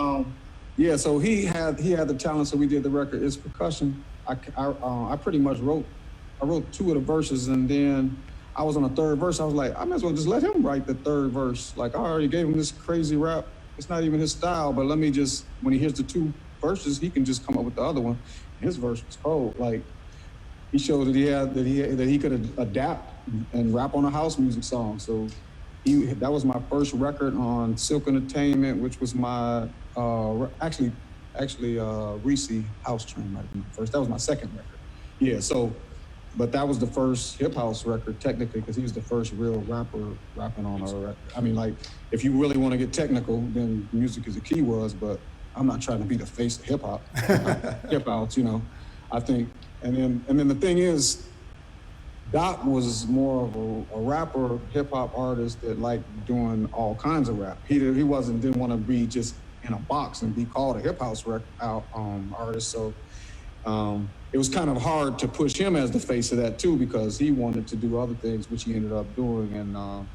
so he had the talent, so we did the record. It's percussion. I pretty much wrote two of the verses, and then I was on the third verse. I was like, I might as well just let him write the third verse. Like, I already gave him this crazy rap. It's not even his style, but let me just, when he hears the two verses, he can just come up with the other one. His verse was cold. Like, he showed that he could adapt and rap on a house music song. So that was my first record on Silk Entertainment, which was my actually Reese House Train might have been first. That was my second record. Yeah. So, but that was the first hip house record technically because he was the first real rapper rapping on a record. I mean, like, if you really want to get technical, then Music Is the Key was. But I'm not trying to be the face of hip hop. Hip house, I think. And then the thing is, Doc was more of a rapper, hip hop artist that liked doing all kinds of rap. He didn't want to be just in a box and be called a hip house artist. So it was kind of hard to push him as the face of that too, because he wanted to do other things, which he ended up doing, and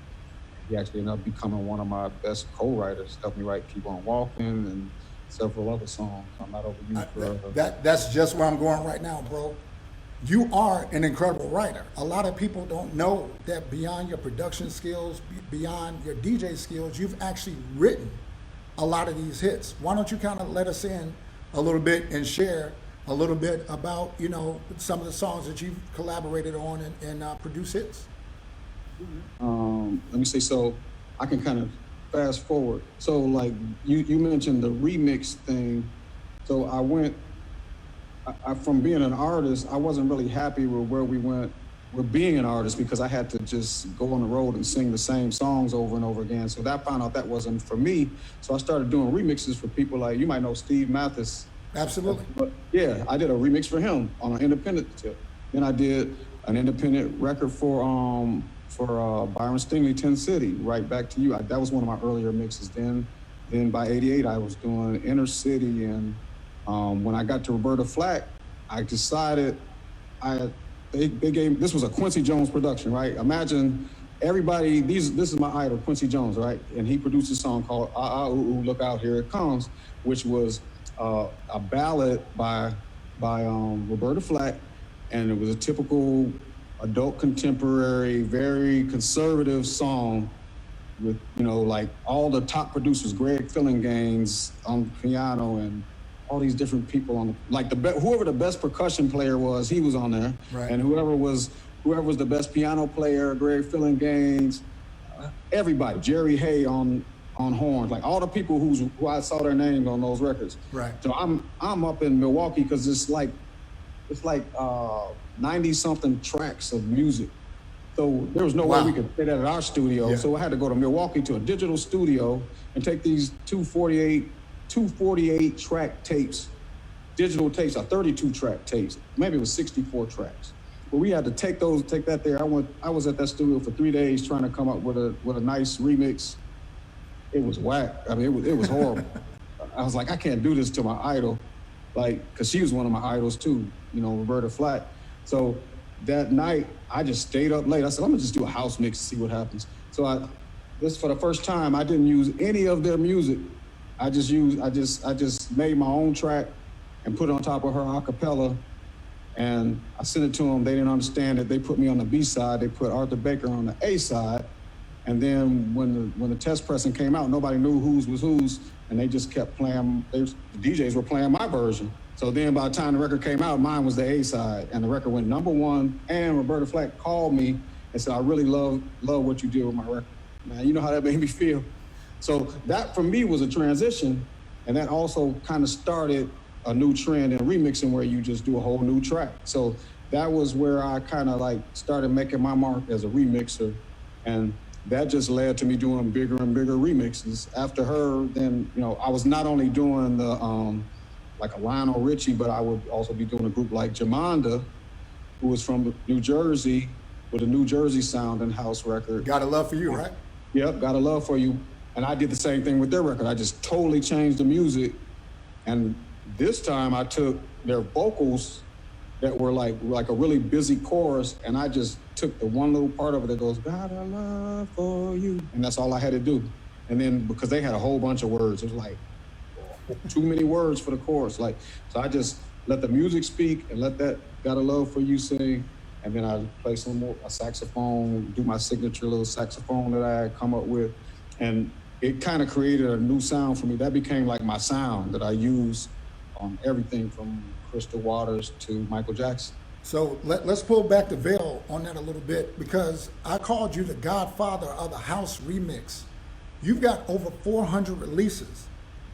he actually ended up becoming one of my best co-writers. Helped me write "Keep On Walking" and several other songs. I'm not over you. That's just where I'm going right now, bro. You are an incredible writer. A lot of people don't know that beyond your production skills, beyond your DJ skills, you've actually written a lot of these hits. Why don't you kind of let us in a little bit and share a little bit about, some of the songs that you've collaborated on and produced hits? Let me say, so I can kind of fast forward. So like you mentioned the remix thing. So I from being an artist, I wasn't really happy with where we went with being an artist because I had to just go on the road and sing the same songs over and over again. So I found out that wasn't for me. So I started doing remixes for people like, you might know Steve Mathis. Absolutely. But yeah, I did a remix for him on an independent tip. Then I did an independent record for Byron Stingley, 10 City, Right Back to You. That was one of my earlier mixes. Then by 88, I was doing Inner City. And when I got to Roberta Flack, I decided they gave, this was a Quincy Jones production, right? Imagine everybody, this is my idol, Quincy Jones, right? And he produced a song called Ah Ah Ooh Ooh, Look Out, Here It Comes, which was a ballad by Roberta Flack. And it was a typical adult contemporary, very conservative song with, like all the top producers, Greg Fillinganes on piano and all these different people on, like whoever the best percussion player was, he was on there. Right. And whoever was the best piano player, Greg Gaines, everybody, Jerry Hay on horns, like all the people who I saw their names on those records. Right. So I'm up in Milwaukee because it's like 90 something tracks of music. So there was no way we could play that at our studio. Yeah. So I had to go to Milwaukee to a digital studio and take these 248 track tapes, digital tapes, or 32 track tapes. Maybe it was 64 tracks. But we had to take that there. I was at that studio for 3 days trying to come up with a nice remix. It was whack. I mean, it was horrible. I was like, I can't do this to my idol, like, because she was one of my idols too, Roberta Flack. So that night, I just stayed up late. I said, I'm gonna just do a house mix to see what happens. So this for the first time, I didn't use any of their music. I just made my own track and put it on top of her a cappella. And I sent it to them. They didn't understand it. They put me on the B side. They put Arthur Baker on the A side. And then when the test pressing came out, nobody knew whose was whose, and they just kept playing. The DJs were playing my version. So then by the time the record came out, mine was the A side, and the record went #1. And Roberta Flack called me and said, "I really love what you did with my record, man. You know how that made me feel." So that for me was a transition, and that also kind of started a new trend in remixing where you just do a whole new track. So that was where I kind of like started making my mark as a remixer, and that just led to me doing bigger and bigger remixes. After her, then, I was not only doing the, like a Lionel Richie, but I would also be doing a group like Jamanda, who was from New Jersey, with a New Jersey sound and house record. Got a Love for You, right? Yep, Got a Love for You. And I did the same thing with their record. I just totally changed the music. And this time I took their vocals that were like a really busy chorus, and I just took the one little part of it that goes, "Got a love for you," and that's all I had to do. And then because they had a whole bunch of words, it was like too many words for the chorus. So I just let the music speak and let that "Got a Love for You" sing, and then I play a saxophone, do my signature little saxophone that I had come up with, and it kind of created a new sound for me. That became like my sound that I use on everything from Crystal Waters to Michael Jackson. So let's pull back the veil on that a little bit, because I called you the godfather of the house remix. You've got over 400 releases,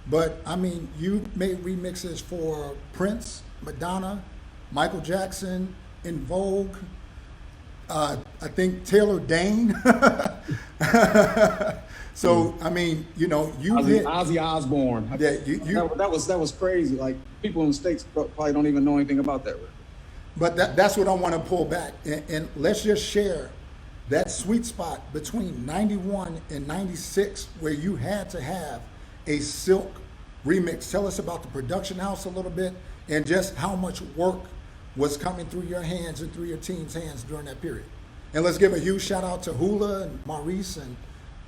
but I mean, you made remixes for Prince, Madonna, Michael Jackson, In Vogue, I think Taylor Dane. So I mean, you hit Ozzy Osbourne. Yeah, that was crazy. Like, people in the States probably don't even know anything about that record. But that's what I want to pull back, and let's just share that sweet spot between 91 and 96 where you had to have a Silk remix. Tell us about the production house a little bit, and just how much work was coming through your hands and through your team's hands during that period. And let's give a huge shout out to Hula and Maurice and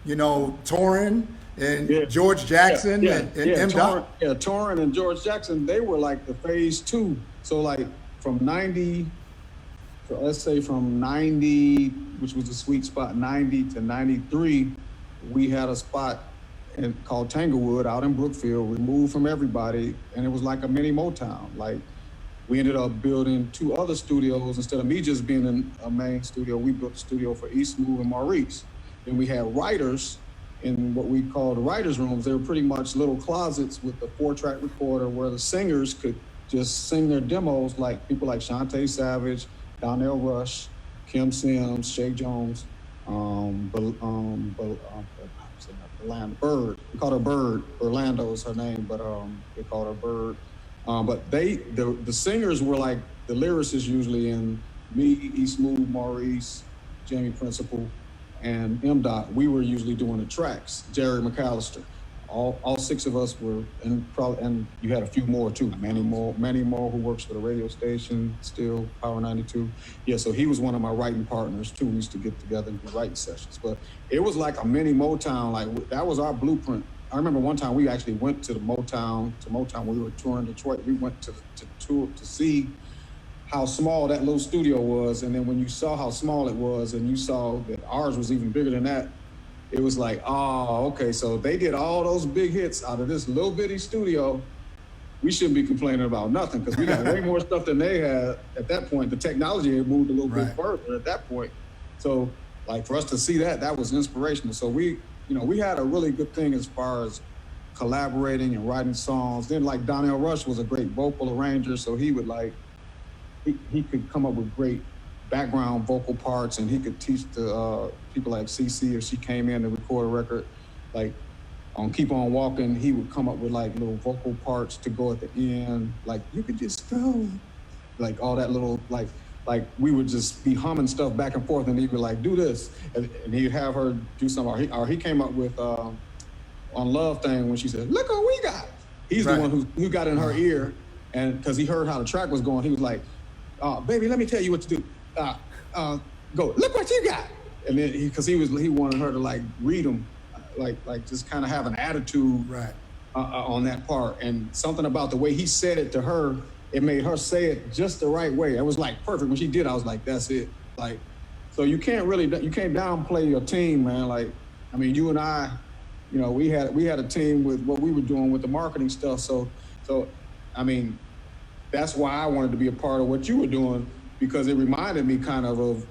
Torin and George Jackson and M. Dot. Torin and George Jackson, they were like the phase 2. So like from 90, let's say from 90, which was the sweet spot, 90 to 93, we had a spot called Tanglewood out in Brookfield, removed from everybody, and it was like a mini Motown. Like, we ended up building 2 other studios. Instead of me just being in a main studio, we built a studio for East Move and Maurice. Then we had writers in what we call the writers' rooms. They were pretty much little closets with a 4-track recorder where the singers could just sing their demos, like people like Shantae Savage, Donnell Rush, Kim Sims, Shay Jones, Bird. We called her Bird. Orlando is her name, but they called her Bird. But the singers were like the lyricists usually, and me, East Move, Maurice, Jamie Principal, and M. Dot. We were usually doing the tracks. Jerry McAllister. All 6 of us were, and you had a few more too. Manny Moore, who works for the radio station still, Power 92. Yeah, so he was one of my writing partners too. We used to get together and do writing sessions. But it was like a mini Motown. Like, that was our blueprint. I remember one time we actually went to Motown. We were touring Detroit. We went to tour to see how small that little studio was. And then when you saw how small it was, and you saw that ours was even bigger than that, it was like, oh, okay, so they did all those big hits out of this little bitty studio we shouldn't be complaining about nothing because we got way more stuff than they had at that point. The technology had moved a little bit further at that point. So like for us to see that was inspirational. So we had a really good thing as far as collaborating and writing songs. Then like Donnell Rush was a great vocal arranger. So he would he could come up with great background vocal parts, and he could teach the people like CC if she came in to record a record. Like on Keep On Walking, he would come up with like little vocal parts to go at the end. Like you could just go, like all that little like we would just be humming stuff back and forth, and he'd be like, do this, and he'd have her do something. Or he came up with on Love Thing when she said, look what we got. He's the one who got in her ear, and because he heard how the track was going, he was like, baby, let me tell you what to do. Go, look what you got. And then he wanted her to like read them, like just kind of have an attitude on that part. And something about the way he said it to her, it made her say it just the right way. It was like perfect. When she did, I was like, that's it. Like, so you can't downplay your team, man. Like, I mean, you and I, we had a team with what we were doing with the marketing stuff. So I mean, that's why I wanted to be a part of what you were doing, because it reminded me kind of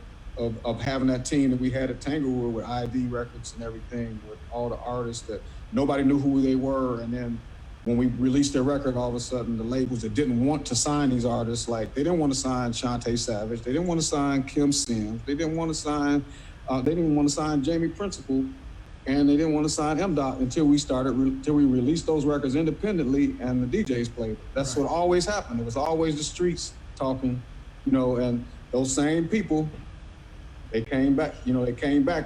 having that team that we had at Tanglewood with ID Records and everything, with all the artists that nobody knew who they were. And then when we released their record, all of a sudden the labels that didn't want to sign these artists, like they didn't want to sign Shantae Savage, they didn't want to sign Kim Sims, they didn't want to sign Jamie Principle, and they didn't want to sign M-Dot until we released those records independently and the DJs played it. That's what always happened. It was always the streets talking, and those same people, they came back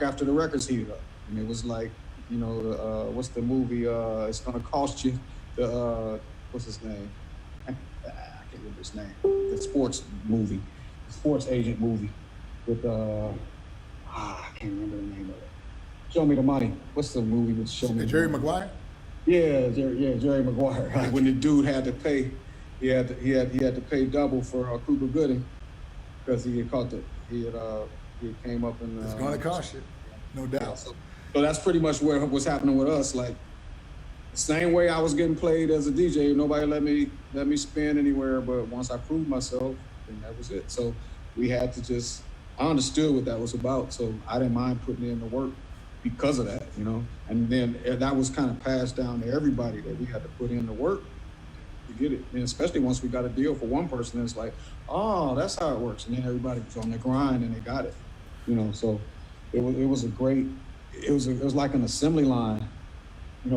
after the records heated up. And it was like, what's the movie, It's Gonna Cost You, what's his name? I can't remember his name. The sports movie, the sports agent movie with, I can't remember the name of it. Show Me the Money. What's the movie with Show Me? Jerry Maguire? Yeah, Jerry Maguire. Like when the dude had to pay, he had to pay double for Cooper Gooding because he came up in. It's going to cost you, no doubt. Yeah, so that's pretty much what was happening with us. Like the same way I was getting played as a DJ, nobody let me spin anywhere. But once I proved myself, then that was it. So we had to I understood what that was about. So I didn't mind putting in the work because of that, and then that was kind of passed down to everybody, that we had to put in the work to get it. And especially once we got a deal for one person, it's like, oh, that's how it works. And then everybody was on their grind and they got it, so it was like an assembly line,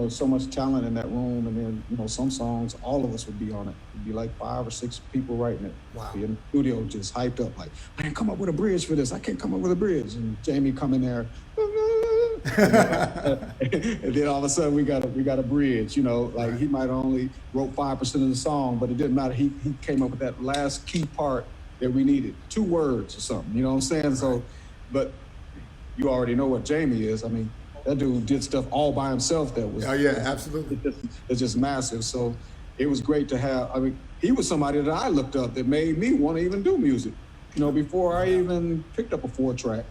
so much talent in that room. And then, some songs, all of us would be on it. It'd be like 5 or 6 people writing it. Wow. Be in the studio just hyped up, like, man, come up with a bridge for this. I can't come up with a bridge. And Jamie come in there, and then all of a sudden we got a bridge, like he might only wrote 5% of the song, but it didn't matter. He came up with that last key part that we needed, 2 words or something, you know what I'm saying? So, but you already know what Jamie is. I mean, that dude did stuff all by himself that was, oh yeah, absolutely. It's just massive. So it was great to have, I mean, he was somebody that I looked up that made me want to even do music. Before I even picked up a 4-track,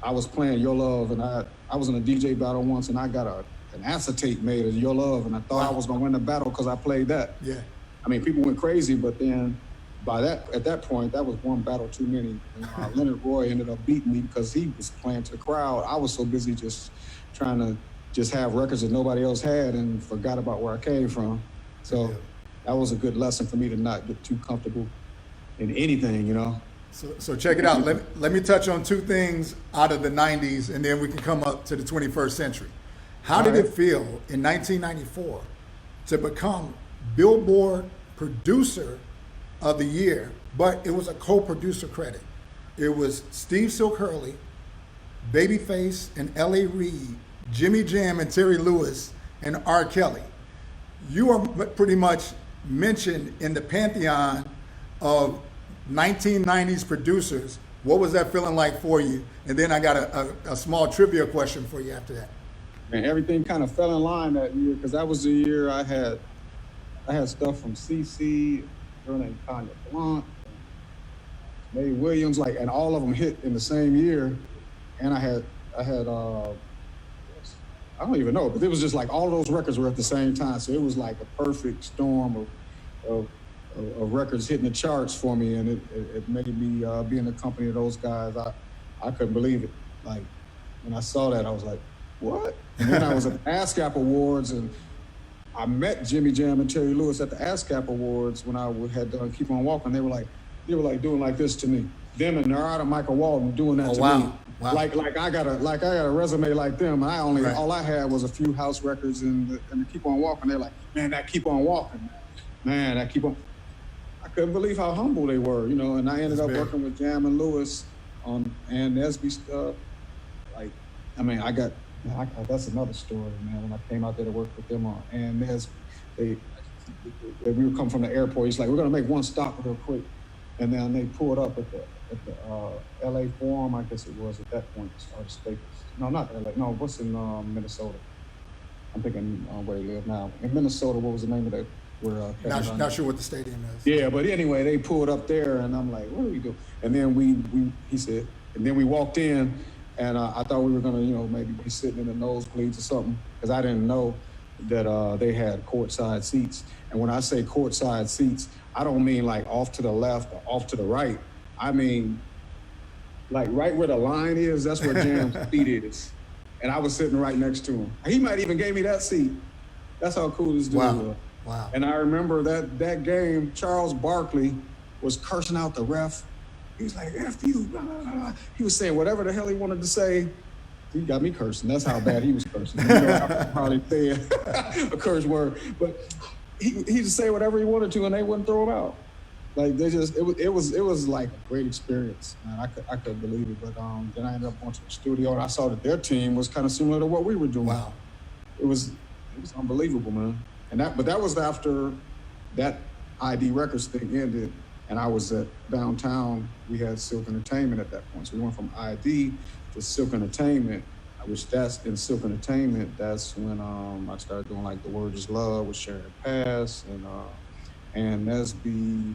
I was playing Your Love, and I was in a DJ battle once, and I got an acetate made of Your Love, and I thought I was gonna win the battle because I played that. Yeah. I mean, people went crazy, but then at that point, that was one battle too many. And, Leonard Roy ended up beating me because he was playing to the crowd. I was so busy just trying to just have records that nobody else had and forgot about where I came from. So that was a good lesson for me to not get too comfortable in anything, So check it out. Let me touch on 2 things out of the 90s, and then we can come up to the 21st century. How did it feel in 1994 to become Billboard Producer of the Year, but it was a co-producer credit? It was Steve Silk Hurley, Babyface and L.A. Reid, Jimmy Jam and Terry Lewis, and R. Kelly. You are pretty much mentioned in the pantheon of 1990s producers. What was that feeling like for you? And then I got a small trivia question for you after that. And everything kind of fell in line that year, because that was the year I had stuff from CC, her name Tanya Blunt, Mae Williams, and all of them hit in the same year. And I had I don't even know, but it was just like all of those records were at the same time. So it was like a perfect storm of of records hitting the charts for me, and it made me be in the company of those guys. I couldn't believe it. Like when I saw that, I was like, what? And then I was at the ASCAP Awards, and I met Jimmy Jam and Terry Lewis at the ASCAP Awards when I had done Keep On Walking. They were like doing like this to me. Them and Narada Michael Walton doing that to me. Wow. Like I got a resume like them. All I had was a few house records and the Keep On Walking. They're like, man, that Keep On Walking, man, that Keep On. I couldn't believe how humble they were, you know. And I ended up working with Jam and Lewis on and Nesby stuff. Like, I mean, that's another story, man. When I came out there to work with them on and Nesby, we would come from the airport. He's like, we're gonna make one stop real quick, and then they pulled up at the LA Forum, I guess it was at that point, or the Staples. No, not LA. No, what's in Minnesota? I'm thinking where they live now. In Minnesota, what was the name of that? Where not sure what the stadium is. Yeah, but anyway, they pulled up there, and I'm like, what do we do? And then he said, and then we walked in, and I thought we were gonna, you know, maybe be sitting in the nosebleeds or something, because I didn't know that they had courtside seats. And when I say courtside seats, I don't mean like off to the left or off to the right. I mean, like right where the line is, that's where Jam's seat is. And I was sitting right next to him. He might even gave me that seat. That's how cool this dude was. Wow. And I remember that game, Charles Barkley was cursing out the ref. He was like, F you, blah, blah, blah. He was saying whatever the hell he wanted to say. He got me cursing. That's how bad he was cursing. You know, I probably said a curse word. But he just say whatever he wanted to, and they wouldn't throw him out. Like it was like a great experience, man. I couldn't believe it. But then I ended up going to the studio, and I saw that their team was kind of similar to what we were doing. Wow. It was unbelievable, man. But that was after that ID Records thing ended, and I was at downtown. We had Silk Entertainment at that point, so we went from ID to Silk Entertainment. That's in Silk Entertainment. That's when I started doing like The Word Is Love with Sharon Pass and Nesby.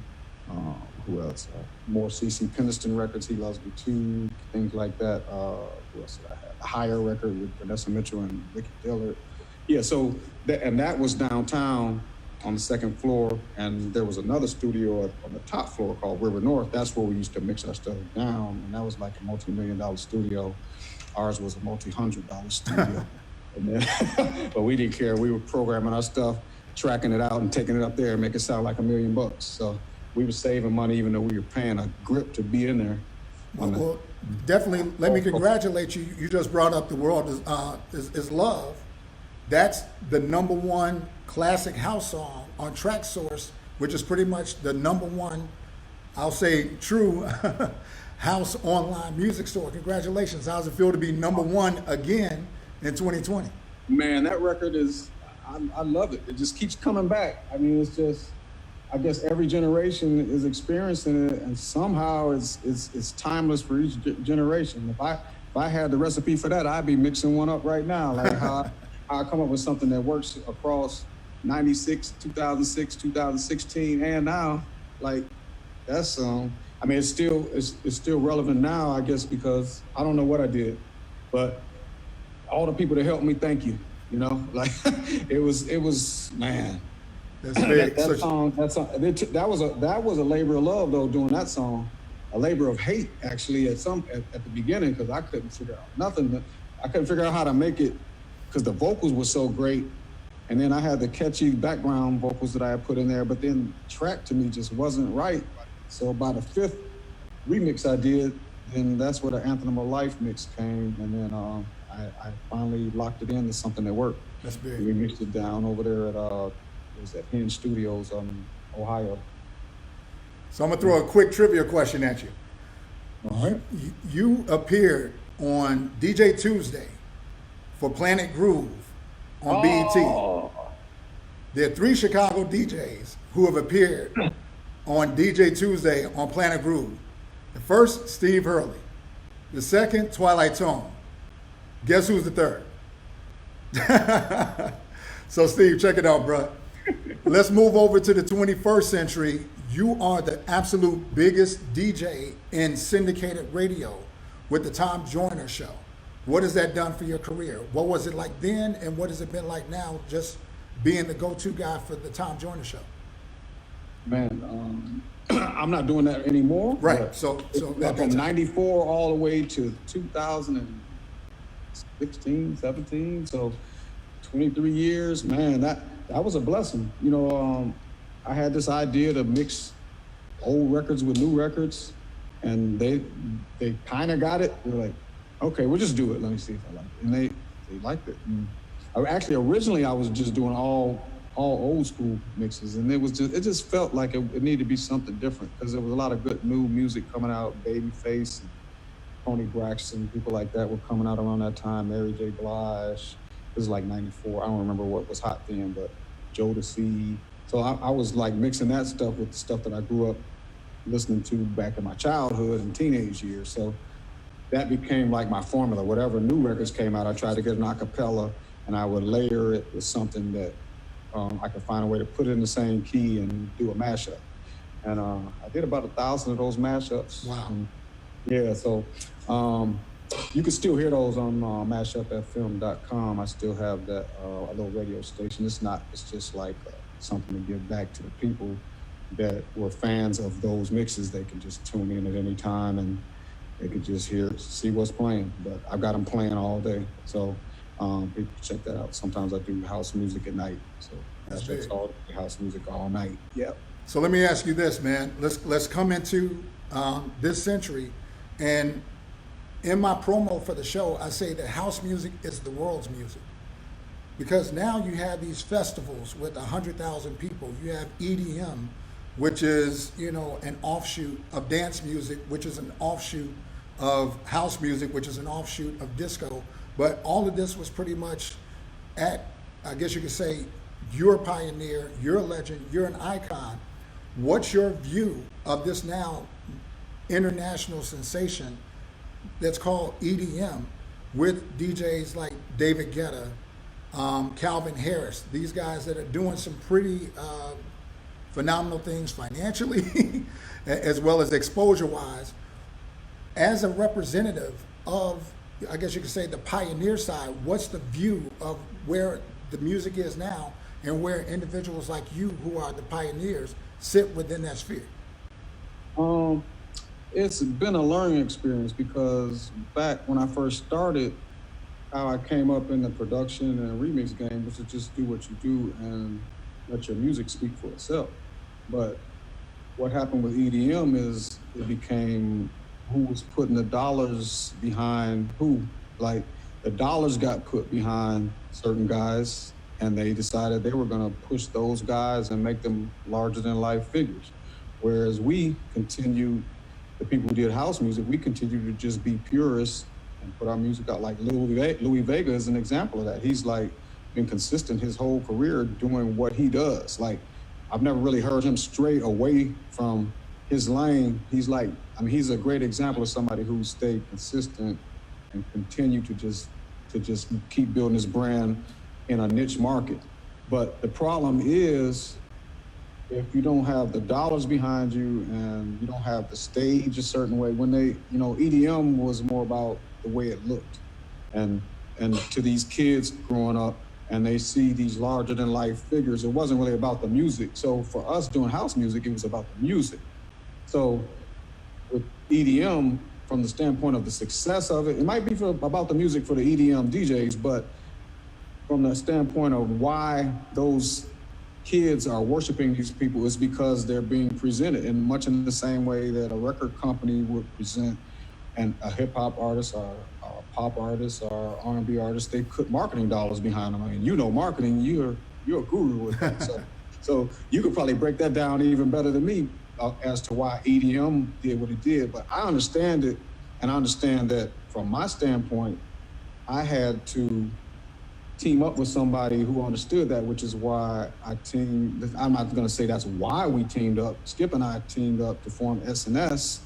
Who else? More CC Peniston records. He Loves Me Too. Things like that. Who else did I have? A Higher record with Vanessa Mitchell and Vicky Dillard. Yeah, so that was downtown on the second floor, and there was another studio on the top floor called River North. That's where we used to mix our stuff down, and that was like a multi-million-dollar studio. Ours was a multi-$100 studio. And then, but we didn't care. We were programming our stuff, tracking it out, and taking it up there and make it sound like $1 million. So we were saving money, even though we were paying a grip to be in there. Well, definitely, let me congratulate you. You just brought up The World Is Love. That's the #1 classic house song on Track Source, which is pretty much the #1, I'll say, true house online music store. Congratulations. How's it feel to be #1 again in 2020? Man, that record is, I love it. It just keeps coming back. I mean, it's just, I guess every generation is experiencing it, and somehow it's timeless for each generation. If I had the recipe for that, I'd be mixing one up right now. Like how I come up with something that works across 96, 2006, 2016, and now. Like that song. I mean, it's still relevant now, I guess, because I don't know what I did, but all the people that helped me, thank you. You know, like it was man. That's big. That song, that was a labor of love though, doing that song, a labor of hate actually at the beginning, because I couldn't figure out nothing. I couldn't figure out how to make it, because the vocals were so great, and then I had the catchy background vocals that I had put in there, but then the track to me just wasn't right. So by the 5th remix I did, then that's where the Anthem of Life mix came, and then I finally locked it into something that worked. That's big. We mixed it down over there at Hinge Studios, Ohio. So I'm gonna throw a quick trivia question at you. All right. You appeared on DJ Tuesday for Planet Groove on BET. There are 3 Chicago DJs who have appeared on DJ Tuesday on Planet Groove. The first, Steve Hurley. The second, Twilight Tone. Guess who's the third? So Steve, check it out, bro. Let's move over to the 21st century. You are the absolute biggest DJ in syndicated radio with the Tom Joyner Show. What has that done for your career? What was it like then, and what has it been like now, just being the go-to guy for the Tom Joyner Show? Man, I'm not doing that anymore. Right. So that from makes sense. 94 all the way to 2016, 17. So 23 years, man, that was a blessing. You know, I had this idea to mix old records with new records, and they kind of got it. They're like, okay, we'll just do it. Let me see if I like it. And they liked it. And originally I was just doing all old school mixes, and it just felt like it needed to be something different, because there was a lot of good new music coming out. Babyface and Tony Braxton, people like that were coming out around that time. Mary J. Blige. This is like 94. I don't remember what was hot then, but Jodeci. So I was like mixing that stuff with the stuff that I grew up listening to back in my childhood and teenage years. So that became like my formula. Whatever new records came out, I tried to get an acapella, and I would layer it with something that I could find a way to put it in the same key and do a mashup. And I did about 1,000 of those mashups. Wow. And yeah, so you can still hear those on mashupfm.com. I still have that a little radio station. It's just like something to give back to the people that were fans of those mixes. They can just tune in at any time and they could just see what's playing. But I've got them playing all day. So people check that out. Sometimes I do house music at night. So that's all house music all night. Yep. So let me ask you this, man. Let's come into this century, and in my promo for the show, I say that house music is the world's music, because now you have these festivals with 100,000 people. You have EDM, which is an offshoot of dance music, which is an offshoot of house music, which is an offshoot of disco. But all of this was pretty much I guess you could say, you're a pioneer, you're a legend, you're an icon. What's your view of this now international sensation that's called EDM, with DJs like David Guetta, Calvin Harris, these guys that are doing some pretty phenomenal things financially as well as exposure-wise? As a representative of, I guess you could say, the pioneer side, what's the view of where the music is now and where individuals like you, who are the pioneers, sit within that sphere? It's been a learning experience, because back when I first started, how I came up in the production and remix game was to just do what you do and let your music speak for itself. But what happened with EDM is it became who was putting the dollars behind who. Like, the dollars got put behind certain guys, and they decided they were going to push those guys and make them larger than life figures. Whereas we continued, the people who did house music, we continued to just be purists and put our music out. Like Louis Vega is an example of that. He's like been consistent his whole career doing what he does. Like, I've never really heard him stray away from his lane. He's like, he's a great example of somebody who stayed consistent and continued to just keep building his brand in a niche market. But the problem is, if you don't have the dollars behind you and you don't have the stage a certain way, when EDM was more about the way it looked. And to these kids growing up, and they see these larger than life figures, it wasn't really about the music. So for us doing house music, it was about the music. So with EDM, from the standpoint of the success of it, it might be about the music for the EDM DJs, but from the standpoint of why those kids are worshiping these people, is because they're being presented in much in the same way that a record company would present a hip hop artist or a pop artist or R&B artist. They put marketing dollars behind them. Marketing, you're a guru with that. So you could probably break that down even better than me as to why EDM did what it did. But I understand it, and I understand that from my standpoint, I had to team up with somebody who understood that, which is why I teamed. I'm not going to say that's why we teamed up. Skip and I teamed up to form SNS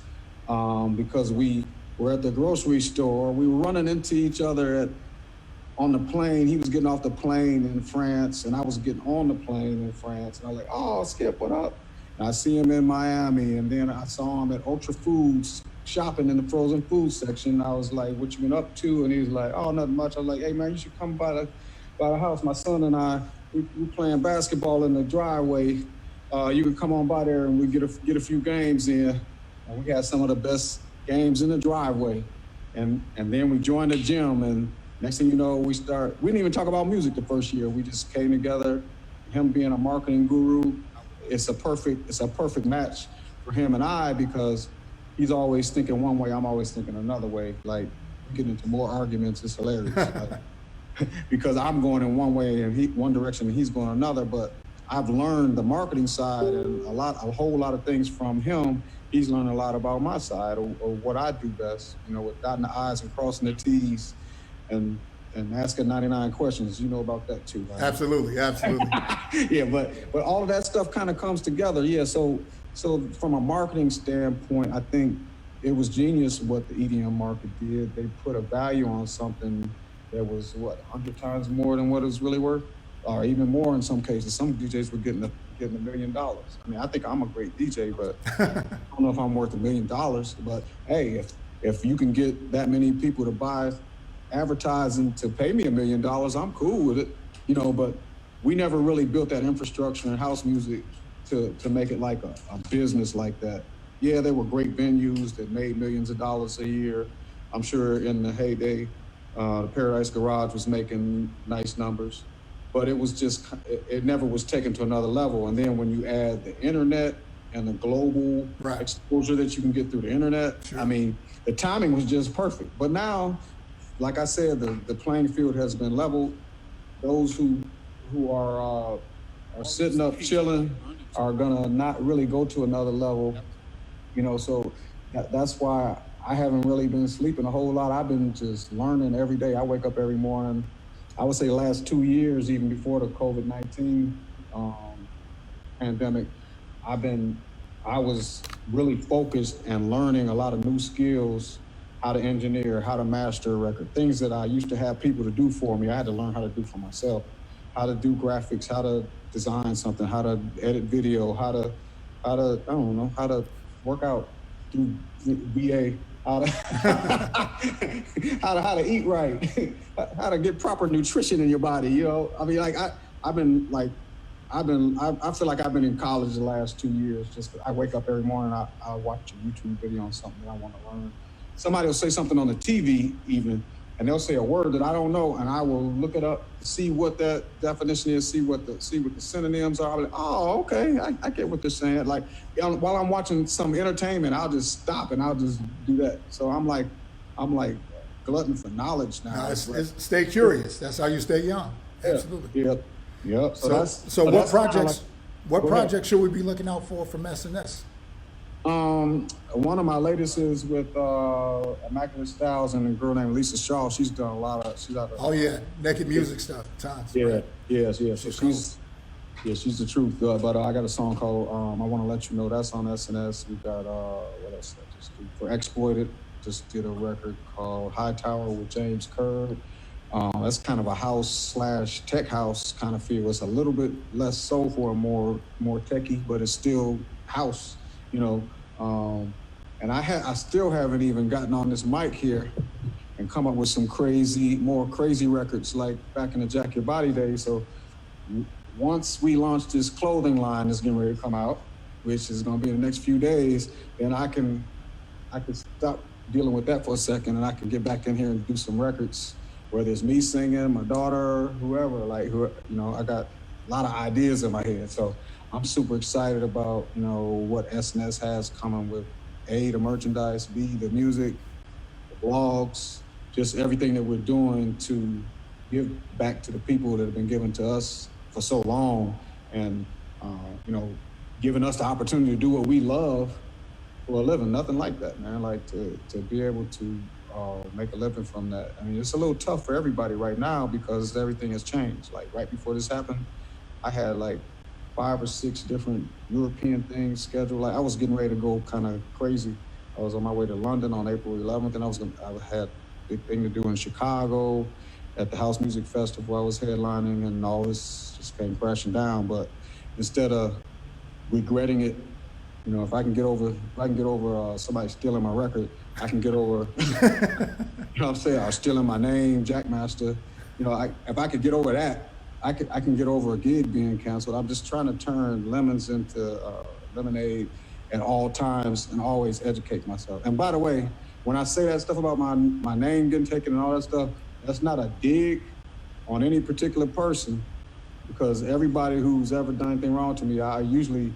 because we were at the grocery store. We were running into each other on the plane. He was getting off the plane in France, and I was getting on the plane in France. And I was like, "Oh, Skip, what up?" And I see him in Miami, and then I saw him at Ultra Foods shopping in the frozen food section. I was like, "What you been up to?" And he was like, "Oh, nothing much." I was like, "Hey, man, you should come by the house. My son and I, we playing basketball in the driveway." you can come on by there and we get a few games in. And we had some of the best games in the driveway. And then we joined the gym, and next thing you know, we didn't even talk about music the first year. We just came together, him being a marketing guru. It's a perfect match for him and I, because he's always thinking one way, I'm always thinking another way. Like, we get into more arguments, it's hilarious. Because I'm going in one way and one direction and he's going another, but I've learned the marketing side and a whole lot of things from him. He's learned a lot about my side or what I do best, with dotting the I's and crossing the T's and asking 99 questions. You know about that too, right? Absolutely. Yeah, but all of that stuff kind of comes together. Yeah, so from a marketing standpoint, I think it was genius what the EDM market did. They put a value on something that was 100 times more than what it was really worth, or even more in some cases. Some DJs were getting $1 million. I mean, I think I'm a great DJ, but I don't know if I'm worth $1 million. But hey, if you can get that many people to buy advertising to pay me $1 million, I'm cool with it. But we never really built that infrastructure in house music to make it like a business like that. Yeah, they were great venues that made millions of dollars a year. I'm sure in the heyday, the Paradise Garage was making nice numbers, but it never was taken to another level. And then when you add the internet and the global exposure that you can get through the internet, sure. I mean, the timing was just perfect. But now, like I said, the playing field has been leveled. Those who are sitting up chilling are gonna not really go to another level, so that's why I haven't really been sleeping a whole lot. I've been just learning every day. I wake up every morning. I would say the last 2 years, even before the COVID-19 pandemic, I was really focused and learning a lot of new skills, how to engineer, how to master a record, things that I used to have people to do for me. I had to learn how to do for myself, how to do graphics, how to design something, how to edit video, how to work out through VA, how to eat right, how to get proper nutrition in your body. I mean, like I feel like I've been in college the last 2 years. Just I wake up every morning, I watch a YouTube video on something that I want to learn. Somebody will say something on the TV even, and they'll say a word that I don't know, and I will look it up, see what that definition is, see what the synonyms are. I'm like, oh, okay, I get what they're saying. Like, while I'm watching some entertainment, I'll just stop and I'll just do that. So I'm like glutton for knowledge now. It's stay curious. That's how you stay young. Absolutely. Yep. So what projects should we be looking out for from SNS? One of my latest is with Immaculate Styles and a girl named Lisa Shaw. She's done a lot of. Naked music stuff. Tons. Yeah, right? yeah. So she's the truth. But I got a song called "I Want to Let You Know." That's on SNS. We got what else? I just do for Exploited. Just did a record called High Tower with James Kerr. That's kind of a house / tech house kind of feel. It's a little bit less soulful and more techie, but it's still house. And I still haven't even gotten on this mic here and come up with some more crazy records like back in the Jack Your Body days. So once we launch this clothing line that's getting ready to come out, which is going to be in the next few days, then I can stop dealing with that for a second and I can get back in here and do some records, whether it's me singing, my daughter, whoever, I got a lot of ideas in my head. So I'm super excited about, what SNS has coming with A, the merchandise, B, the music, the blogs, just everything that we're doing to give back to the people that have been given to us for so long and, giving us the opportunity to do what we love for a living. Nothing like that, man. Like to be able to make a living from that. I mean, it's a little tough for everybody right now because everything has changed. Like right before this happened, I had 5 or 6 different European things scheduled. Like I was getting ready to go kind of crazy. I was on my way to London on April 11th, and I had a big thing to do in Chicago at the House Music Festival. I was headlining, and all this just came crashing down. But instead of regretting it, if I can get over somebody stealing my record, I can get over, what I'm saying, or stealing my name, Jackmaster. If I could get over that, I can get over a gig being canceled. I'm just trying to turn lemons into lemonade at all times and always educate myself. And by the way, when I say that stuff about my name getting taken and all that stuff, that's not a dig on any particular person, because everybody who's ever done anything wrong to me, I usually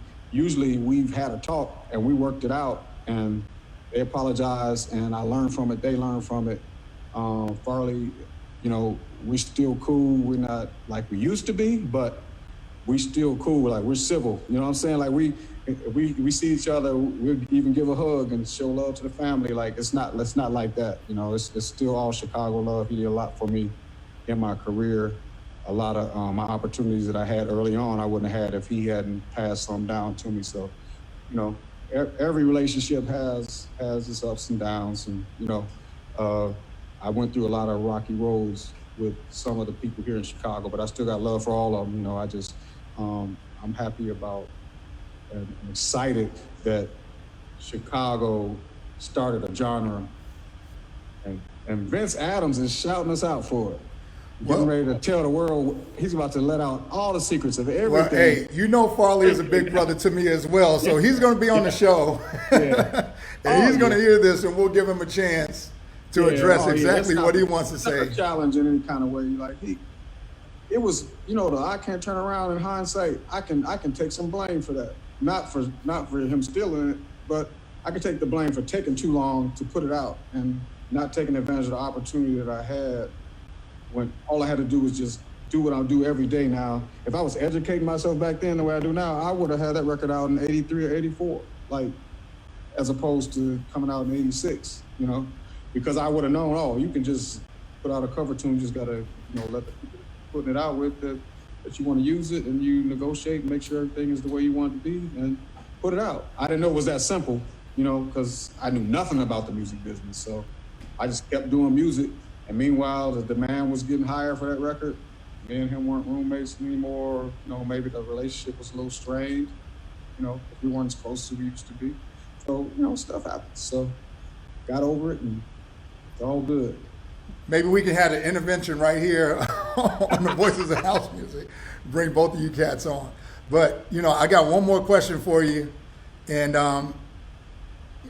we've had a talk and we worked it out, and they apologize and I learn from it, they learn from it. Farley, you know, we're still cool. We're not like we used to be, but we still cool. Like, we're civil, you know what I'm saying? Like, we see each other, we'll even give a hug and show love to the family. Like, it's not like that, you know. It's still all Chicago love. He did a lot for me in my career. A lot of my opportunities that I had early on, I wouldn't have had if he hadn't passed some down to me. So, you know, every relationship has its ups and downs, and you know, I went through a lot of rocky roads with some of the people here in Chicago, but I still got love for all of them. You know, I just I'm happy about and excited that Chicago started a genre, and Vince Adams is shouting us out for it. Getting ready to tell the world, he's about to let out all the secrets of everything. Well, hey, you know Farley is a big brother to me as well, so he's going to be on the show. Yeah. And he's going to hear this, and we'll give him a chance to address exactly what he wants to say. Not a challenge in any kind of way. Like, it was, you know, I can't turn around in hindsight. I can take some blame for that. Not for him stealing it, but I can take the blame for taking too long to put it out and not taking advantage of the opportunity that I had, when all I had to do was just do what I do every day now. If I was educating myself back then the way I do now, I would have had that record out in 83 or 84, like, as opposed to coming out in 86, you know, because I would have known, oh, you can just put out a cover tune, you just gotta, you know, let the people putting it out with that you want to use it, and you negotiate and make sure everything is the way you want it to be and put it out. I didn't know it was that simple, you know, because I knew nothing about the music business. So I just kept doing music. And meanwhile, the demand was getting higher for that record. Me and him weren't roommates anymore. You know, maybe the relationship was a little strained. You know, we weren't as close as we used to be. So, you know, stuff happens. So got over it, and it's all good. Maybe we can have an intervention right here on the Voices of House Music. Bring both of you cats on. But, you know, I got one more question for you. And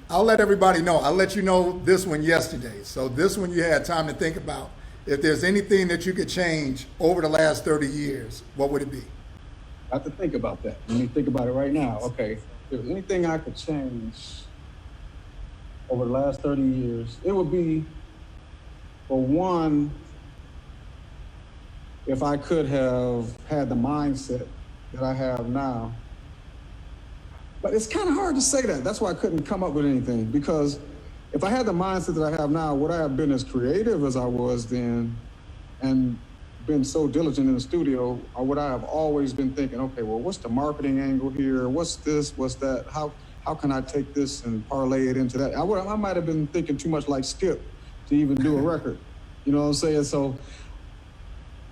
I'll let everybody know. I'll let you know this one yesterday. So this one you had time to think about. If there's anything that you could change over the last 30 years, what would it be? I have to think about that. Let me think about it right now. Okay. If there's anything I could change over the last 30 years, it would be, for one, if I could have had the mindset that I have now. But it's kind of hard to say that. That's why I couldn't come up with anything, because if I had the mindset that I have now, would I have been as creative as I was then and been so diligent in the studio, or would I have always been thinking, okay, well, what's the marketing angle here? What's this? What's that? How can I take this and parlay it into that? I might have been thinking too much like Skip to even do a record. You know what I'm saying? So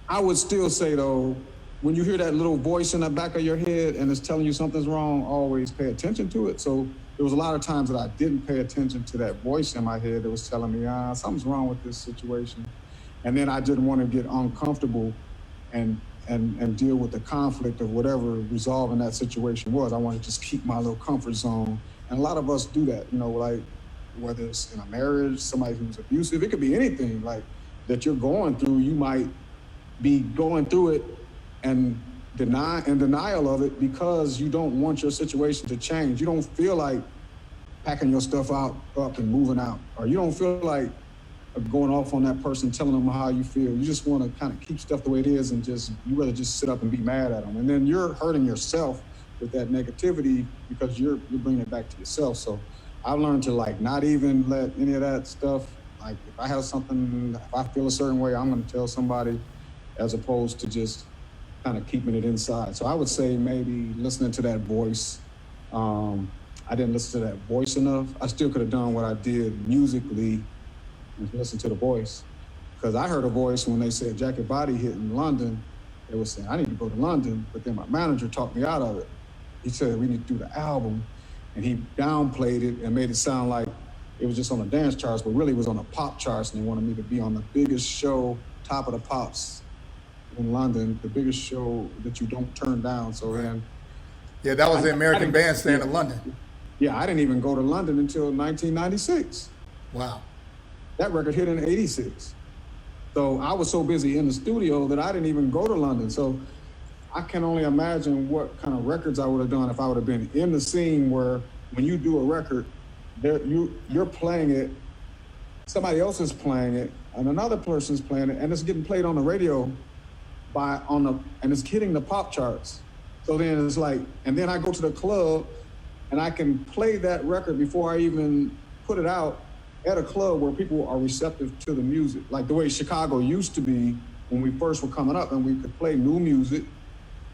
I would still say, though, when you hear that little voice in the back of your head and it's telling you something's wrong, always pay attention to it. So there was a lot of times that I didn't pay attention to that voice in my head that was telling me, something's wrong with this situation. And then I didn't want to get uncomfortable and deal with the conflict of whatever resolving that situation was. I wanted to just keep my little comfort zone. And a lot of us do that, you know, like whether it's in a marriage, somebody who's abusive, it could be anything like that you're going through. You might be going through it and denial of it because you don't want your situation to change. You don't feel like packing your stuff up and moving out, or you don't feel like going off on that person, telling them how you feel. You just want to kind of keep stuff the way it is, and you rather just sit up and be mad at them. And then you're hurting yourself with that negativity because you're bringing it back to yourself. So I've learned to like not even let any of that stuff, like if I have something, if I feel a certain way, I'm going to tell somebody, as opposed to just kind of keeping it inside. So I would say maybe listening to that voice. I didn't listen to that voice enough. I still could have done what I did musically and listen to the voice. Because I heard a voice when they said Jacket Body hit in London. They were saying, I need to go to London. But then my manager talked me out of it. He said, we need to do the album. And he downplayed it and made it sound like it was just on the dance charts, but really it was on the pop charts. And they wanted me to be on the biggest show, Top of the Pops, in London, the biggest show that you don't turn down. So then, Yeah, that was the American didn't- Bandstand yeah. of London. yeah, I didn't even go to London until 1996. Wow. That record hit in '86. So I was so busy in the studio that I didn't even go to London. So I can only imagine what kind of records I would have done if I would have been in the scene where when you do a record, you're playing it, somebody else is playing it, and another person's playing it, and it's getting played on the radio and it's hitting the pop charts. So then it's like, and then I go to the club and I can play that record before I even put it out at a club where people are receptive to the music, like the way Chicago used to be when we first were coming up, and we could play new music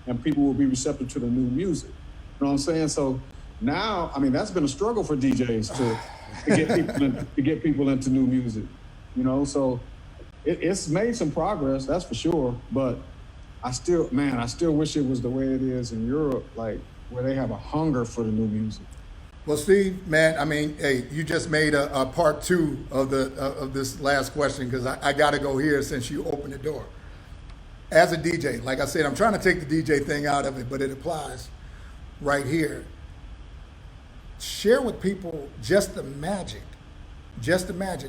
and people will be receptive to the new music. You know what I'm saying? So now, I mean, that's been a struggle for DJs to get people into new music, you know? So it's made some progress, that's for sure. But I still wish it was the way it is in Europe, like where they have a hunger for the new music. Well, Steve, man, I mean, hey, you just made a part two of this last question, because I got to go here since you opened the door. As a DJ, like I said, I'm trying to take the DJ thing out of it, but it applies right here. Share with people just the magic.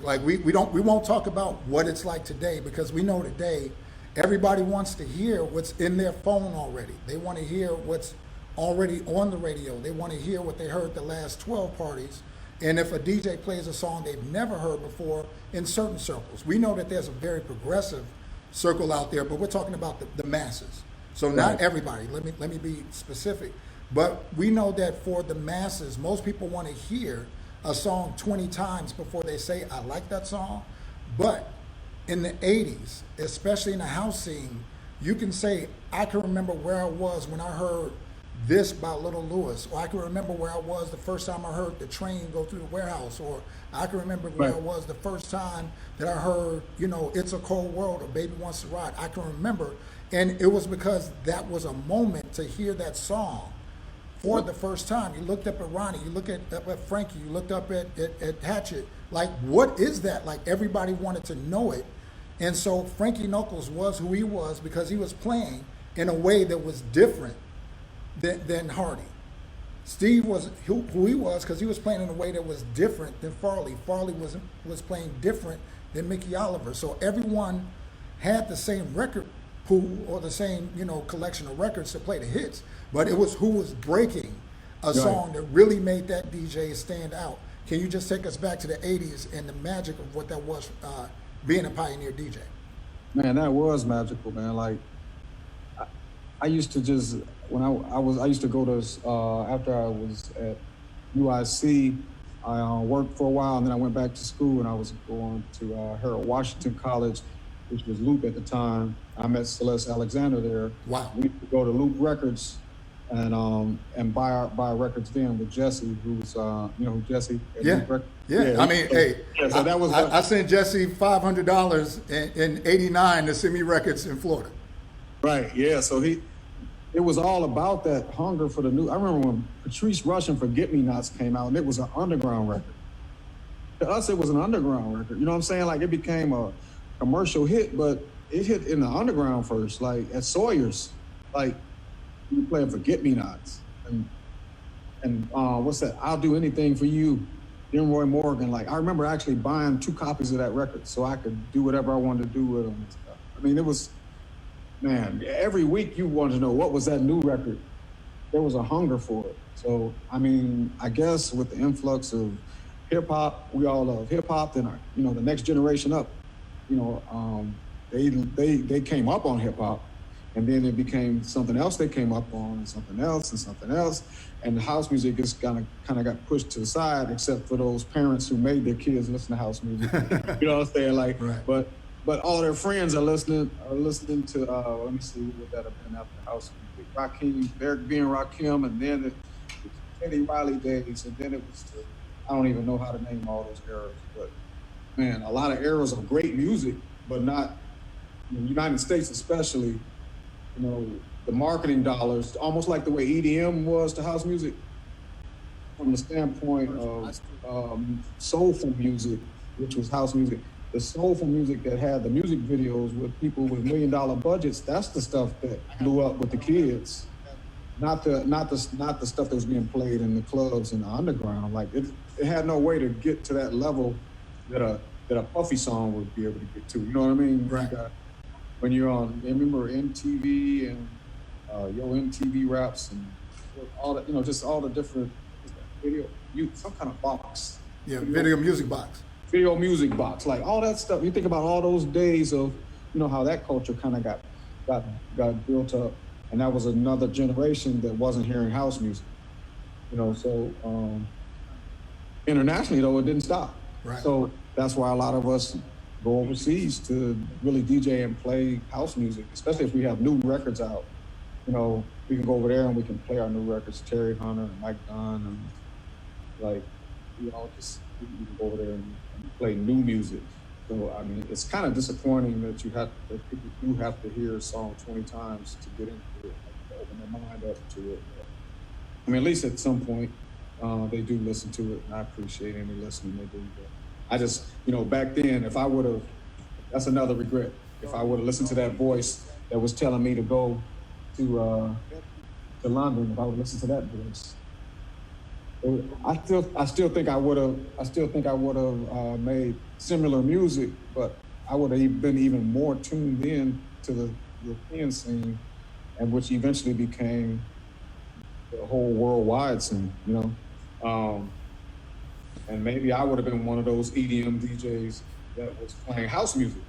Like we won't talk about what it's like today, because we know today everybody wants to hear what's in their phone already. They want to hear what's already on the radio. They want to hear what they heard the last 12 parties. And if a DJ plays a song they've never heard before in certain circles, we know that there's a very progressive circle out there, but we're talking about the masses. So not Right. everybody. Let me be specific. But we know that for the masses, most people want to hear a song 20 times before they say, I like that song. But in the 80s, especially in the house scene, you can say, I can remember where I was when I heard this by Little Lewis, or I can remember where I was the first time I heard the train go through the warehouse, or I can remember where Right. I was the first time that I heard, It's a Cold World or Baby Wants to Ride. I can remember. And it was because that was a moment to hear that song for the first time. You looked up at Ronnie, you looked up at Frankie, you looked up at Hatchet. Like, what is that? Like, everybody wanted to know it. And so Frankie Knuckles was who he was because he was playing in a way that was different than Hardy. Steve was who he was because he was playing in a way that was different than Farley. Farley was playing different than Mickey Oliver. So everyone had the same record pool or the same, collection of records to play the hits, but it was who was breaking a song that really made that DJ stand out. Can you just take us back to the 80s and the magic of what that was, being a pioneer DJ? Man, that was magical, man. Like, I used to just, when I used to go to, after I was at UIC, I worked for a while, and then I went back to school, and I was going to Harold Washington College, which was Loop at the time. I met Celeste Alexander there. Wow. We used to go to Loop Records and buy records then with Jesse, who was, who Jesse at Yeah. Loop Records. Yeah, I mean, so that was I sent Jesse $500 in '89 to send me records in Florida. right. Yeah, so it was all about that hunger for the new. I remember when Patrice Rushen Forget Me Nots came out, and it was an underground record. To us, it was an underground record. You know what I'm saying? Like, it became a commercial hit, but it hit in the underground first, like at Sawyer's. Like, you playing Forget Me Nots, and what's that? I'll Do Anything for You. Roy Morgan. Like, I remember actually buying 2 copies of that record so I could do whatever I wanted to do with them and stuff. I mean, it was, man, every week you wanted to know what was that new record. There was a hunger for it. So, I mean, I guess with the influx of hip hop, we all love hip hop, then the next generation up, they came up on hip hop, and then it became something else they came up on, and something else, and something else. And the house music just kind of got pushed to the side, except for those parents who made their kids listen to house music. You know what I'm saying? Like, right. But all their friends are listening to let me see what that have been after house music. Rakim, Eric B. and Rakim, and then the Teddy Riley days, and then it was I don't even know how to name all those eras. But man, a lot of eras of great music, but not in the United States especially. The marketing dollars, almost like the way EDM was to house music, from the standpoint of soulful music, which was house music. the soulful music that had the music videos with people with $1 million budgets, that's the stuff that blew up with the kids. Not the stuff that was being played in the clubs and the underground. Like it had no way to get to that level that a Puffy song would be able to get to. You know what I mean? Right. When you're on, remember MTV and Yo MTV Raps and all that, just all the different video, some kind of box. Yeah, video music box. Video music box, like all that stuff. You think about all those days of, how that culture kind of got built up, and that was another generation that wasn't hearing house music. So internationally though, it didn't stop. Right. So that's why a lot of us go overseas to really DJ and play house music, especially if we have new records out. We can go over there and we can play our new records, Terry Hunter and Mike Dunn, and like, we can go over there and play new music. So I mean, it's kind of disappointing that that people do have to hear a song 20 times to get into it, to open their mind up to it. I mean, at least at some point, they do listen to it, and I appreciate any listening they do. But I just, back then, if I would have, that's another regret. If I would have listened to that voice that was telling me to go to London, if I would listen to that voice, I still think I would have made similar music, but I would have been even more tuned in to the European scene, and which eventually became the whole worldwide scene, and maybe I would have been one of those EDM DJs that was playing house music,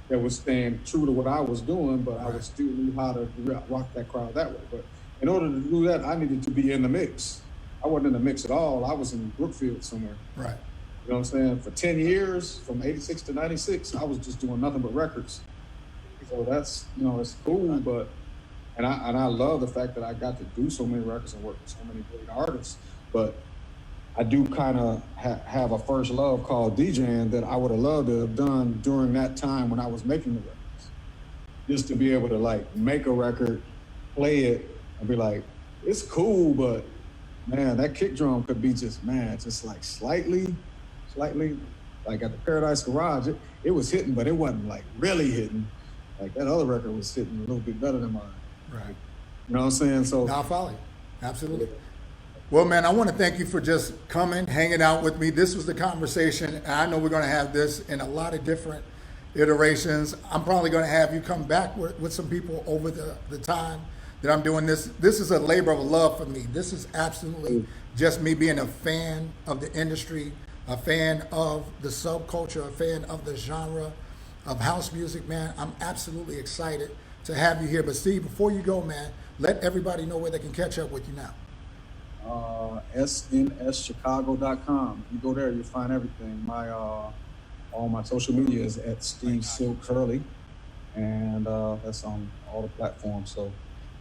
that was staying true to what I was doing, but I was still knew how to rock that crowd that way. But in order to do that, I needed to be in the mix. I wasn't in the mix at all. I was in Brookfield somewhere. Right. You know what I'm saying? For 10 years, from 86 to 96, I was just doing nothing but records. So that's, it's cool, but, and I love the fact that I got to do so many records and work with so many great artists, but I do kind of have a first love called DJing that I would have loved to have done during that time when I was making the records. Just to be able to like make a record, play it, and be like, it's cool, but man, that kick drum could be just like slightly, like at the Paradise Garage, it was hitting, but it wasn't like really hitting. Like that other record was hitting a little bit better than mine. Right. You know what I'm saying? So I'll follow you. Absolutely. Well, man, I want to thank you for just coming, hanging out with me. This was the conversation. And I know we're going to have this in a lot of different iterations. I'm probably going to have you come back with some people over the time that I'm doing this. This is a labor of love for me. This is absolutely just me being a fan of the industry, a fan of the subculture, a fan of the genre of house music, man. I'm absolutely excited to have you here. But Steve, before you go, man, let everybody know where they can catch up with you now. SNSchicago.com. You go there, you'll find everything. All my social media is at Steve Silk Hurley, and that's on all the platforms. So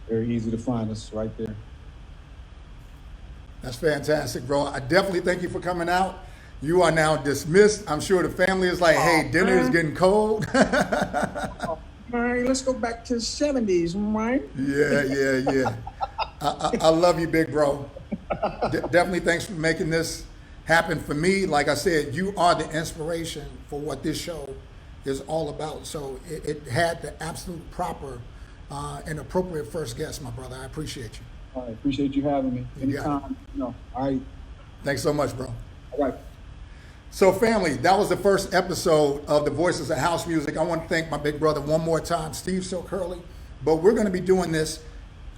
very easy to find us right there. That's fantastic, bro. I definitely thank you for coming out. You are now dismissed. I'm sure the family is like, hey, dinner is getting cold. All right, let's go back to the 70s, right? Yeah. I love you, big bro. Definitely thanks for making this happen for me. Like I said, you are the inspiration for what this show is all about. So it had the absolute proper and appropriate first guest, my brother. I appreciate you. I appreciate you having me. Anytime. All right. Thanks so much, bro. All right. So family, that was the first episode of the Voices of House Music. I want to thank my big brother one more time, Steve Silk Hurley. But we're going to be doing this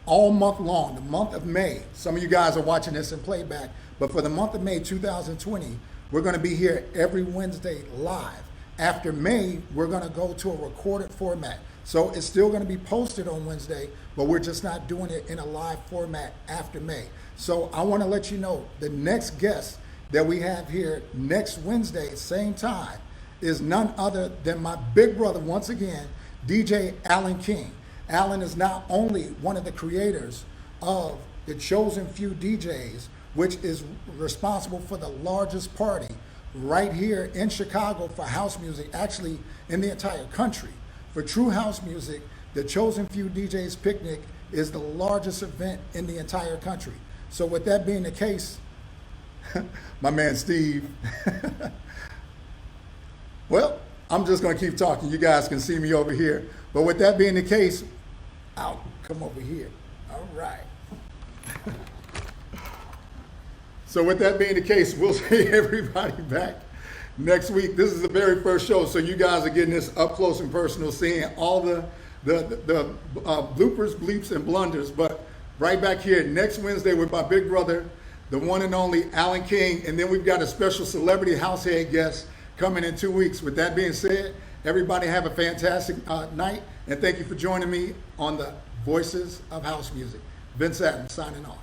all month long, the month of May. Some of you guys are watching this in playback, but for the month of May 2020, we're going to be here every Wednesday live. After May, we're going to go to a recorded format. So it's still going to be posted on Wednesday, but we're just not doing it in a live format after May. So I want to let you know the next guest that we have here next Wednesday, same time, is none other than my big brother, once again, DJ Alan King. Alan is not only one of the creators of the Chosen Few DJs, which is responsible for the largest party right here in Chicago for house music, actually in the entire country. For true house music, the Chosen Few DJs Picnic is the largest event in the entire country. So with that being the case, my man Steve, Well, I'm just going to keep talking. You guys can see me over here. But with that being the case, I'll come over here. All right. So with that being the case, we'll see everybody back next week. This is the very first show, so you guys are getting this up close and personal, seeing all the bloopers, bleeps, and blunders. But right back here next Wednesday with my big brother, the one and only Alan King, and then we've got a special celebrity househead guest coming in 2 weeks. With that being said, everybody have a fantastic night, and thank you for joining me on the Voices of House Music. Vince Adams signing off.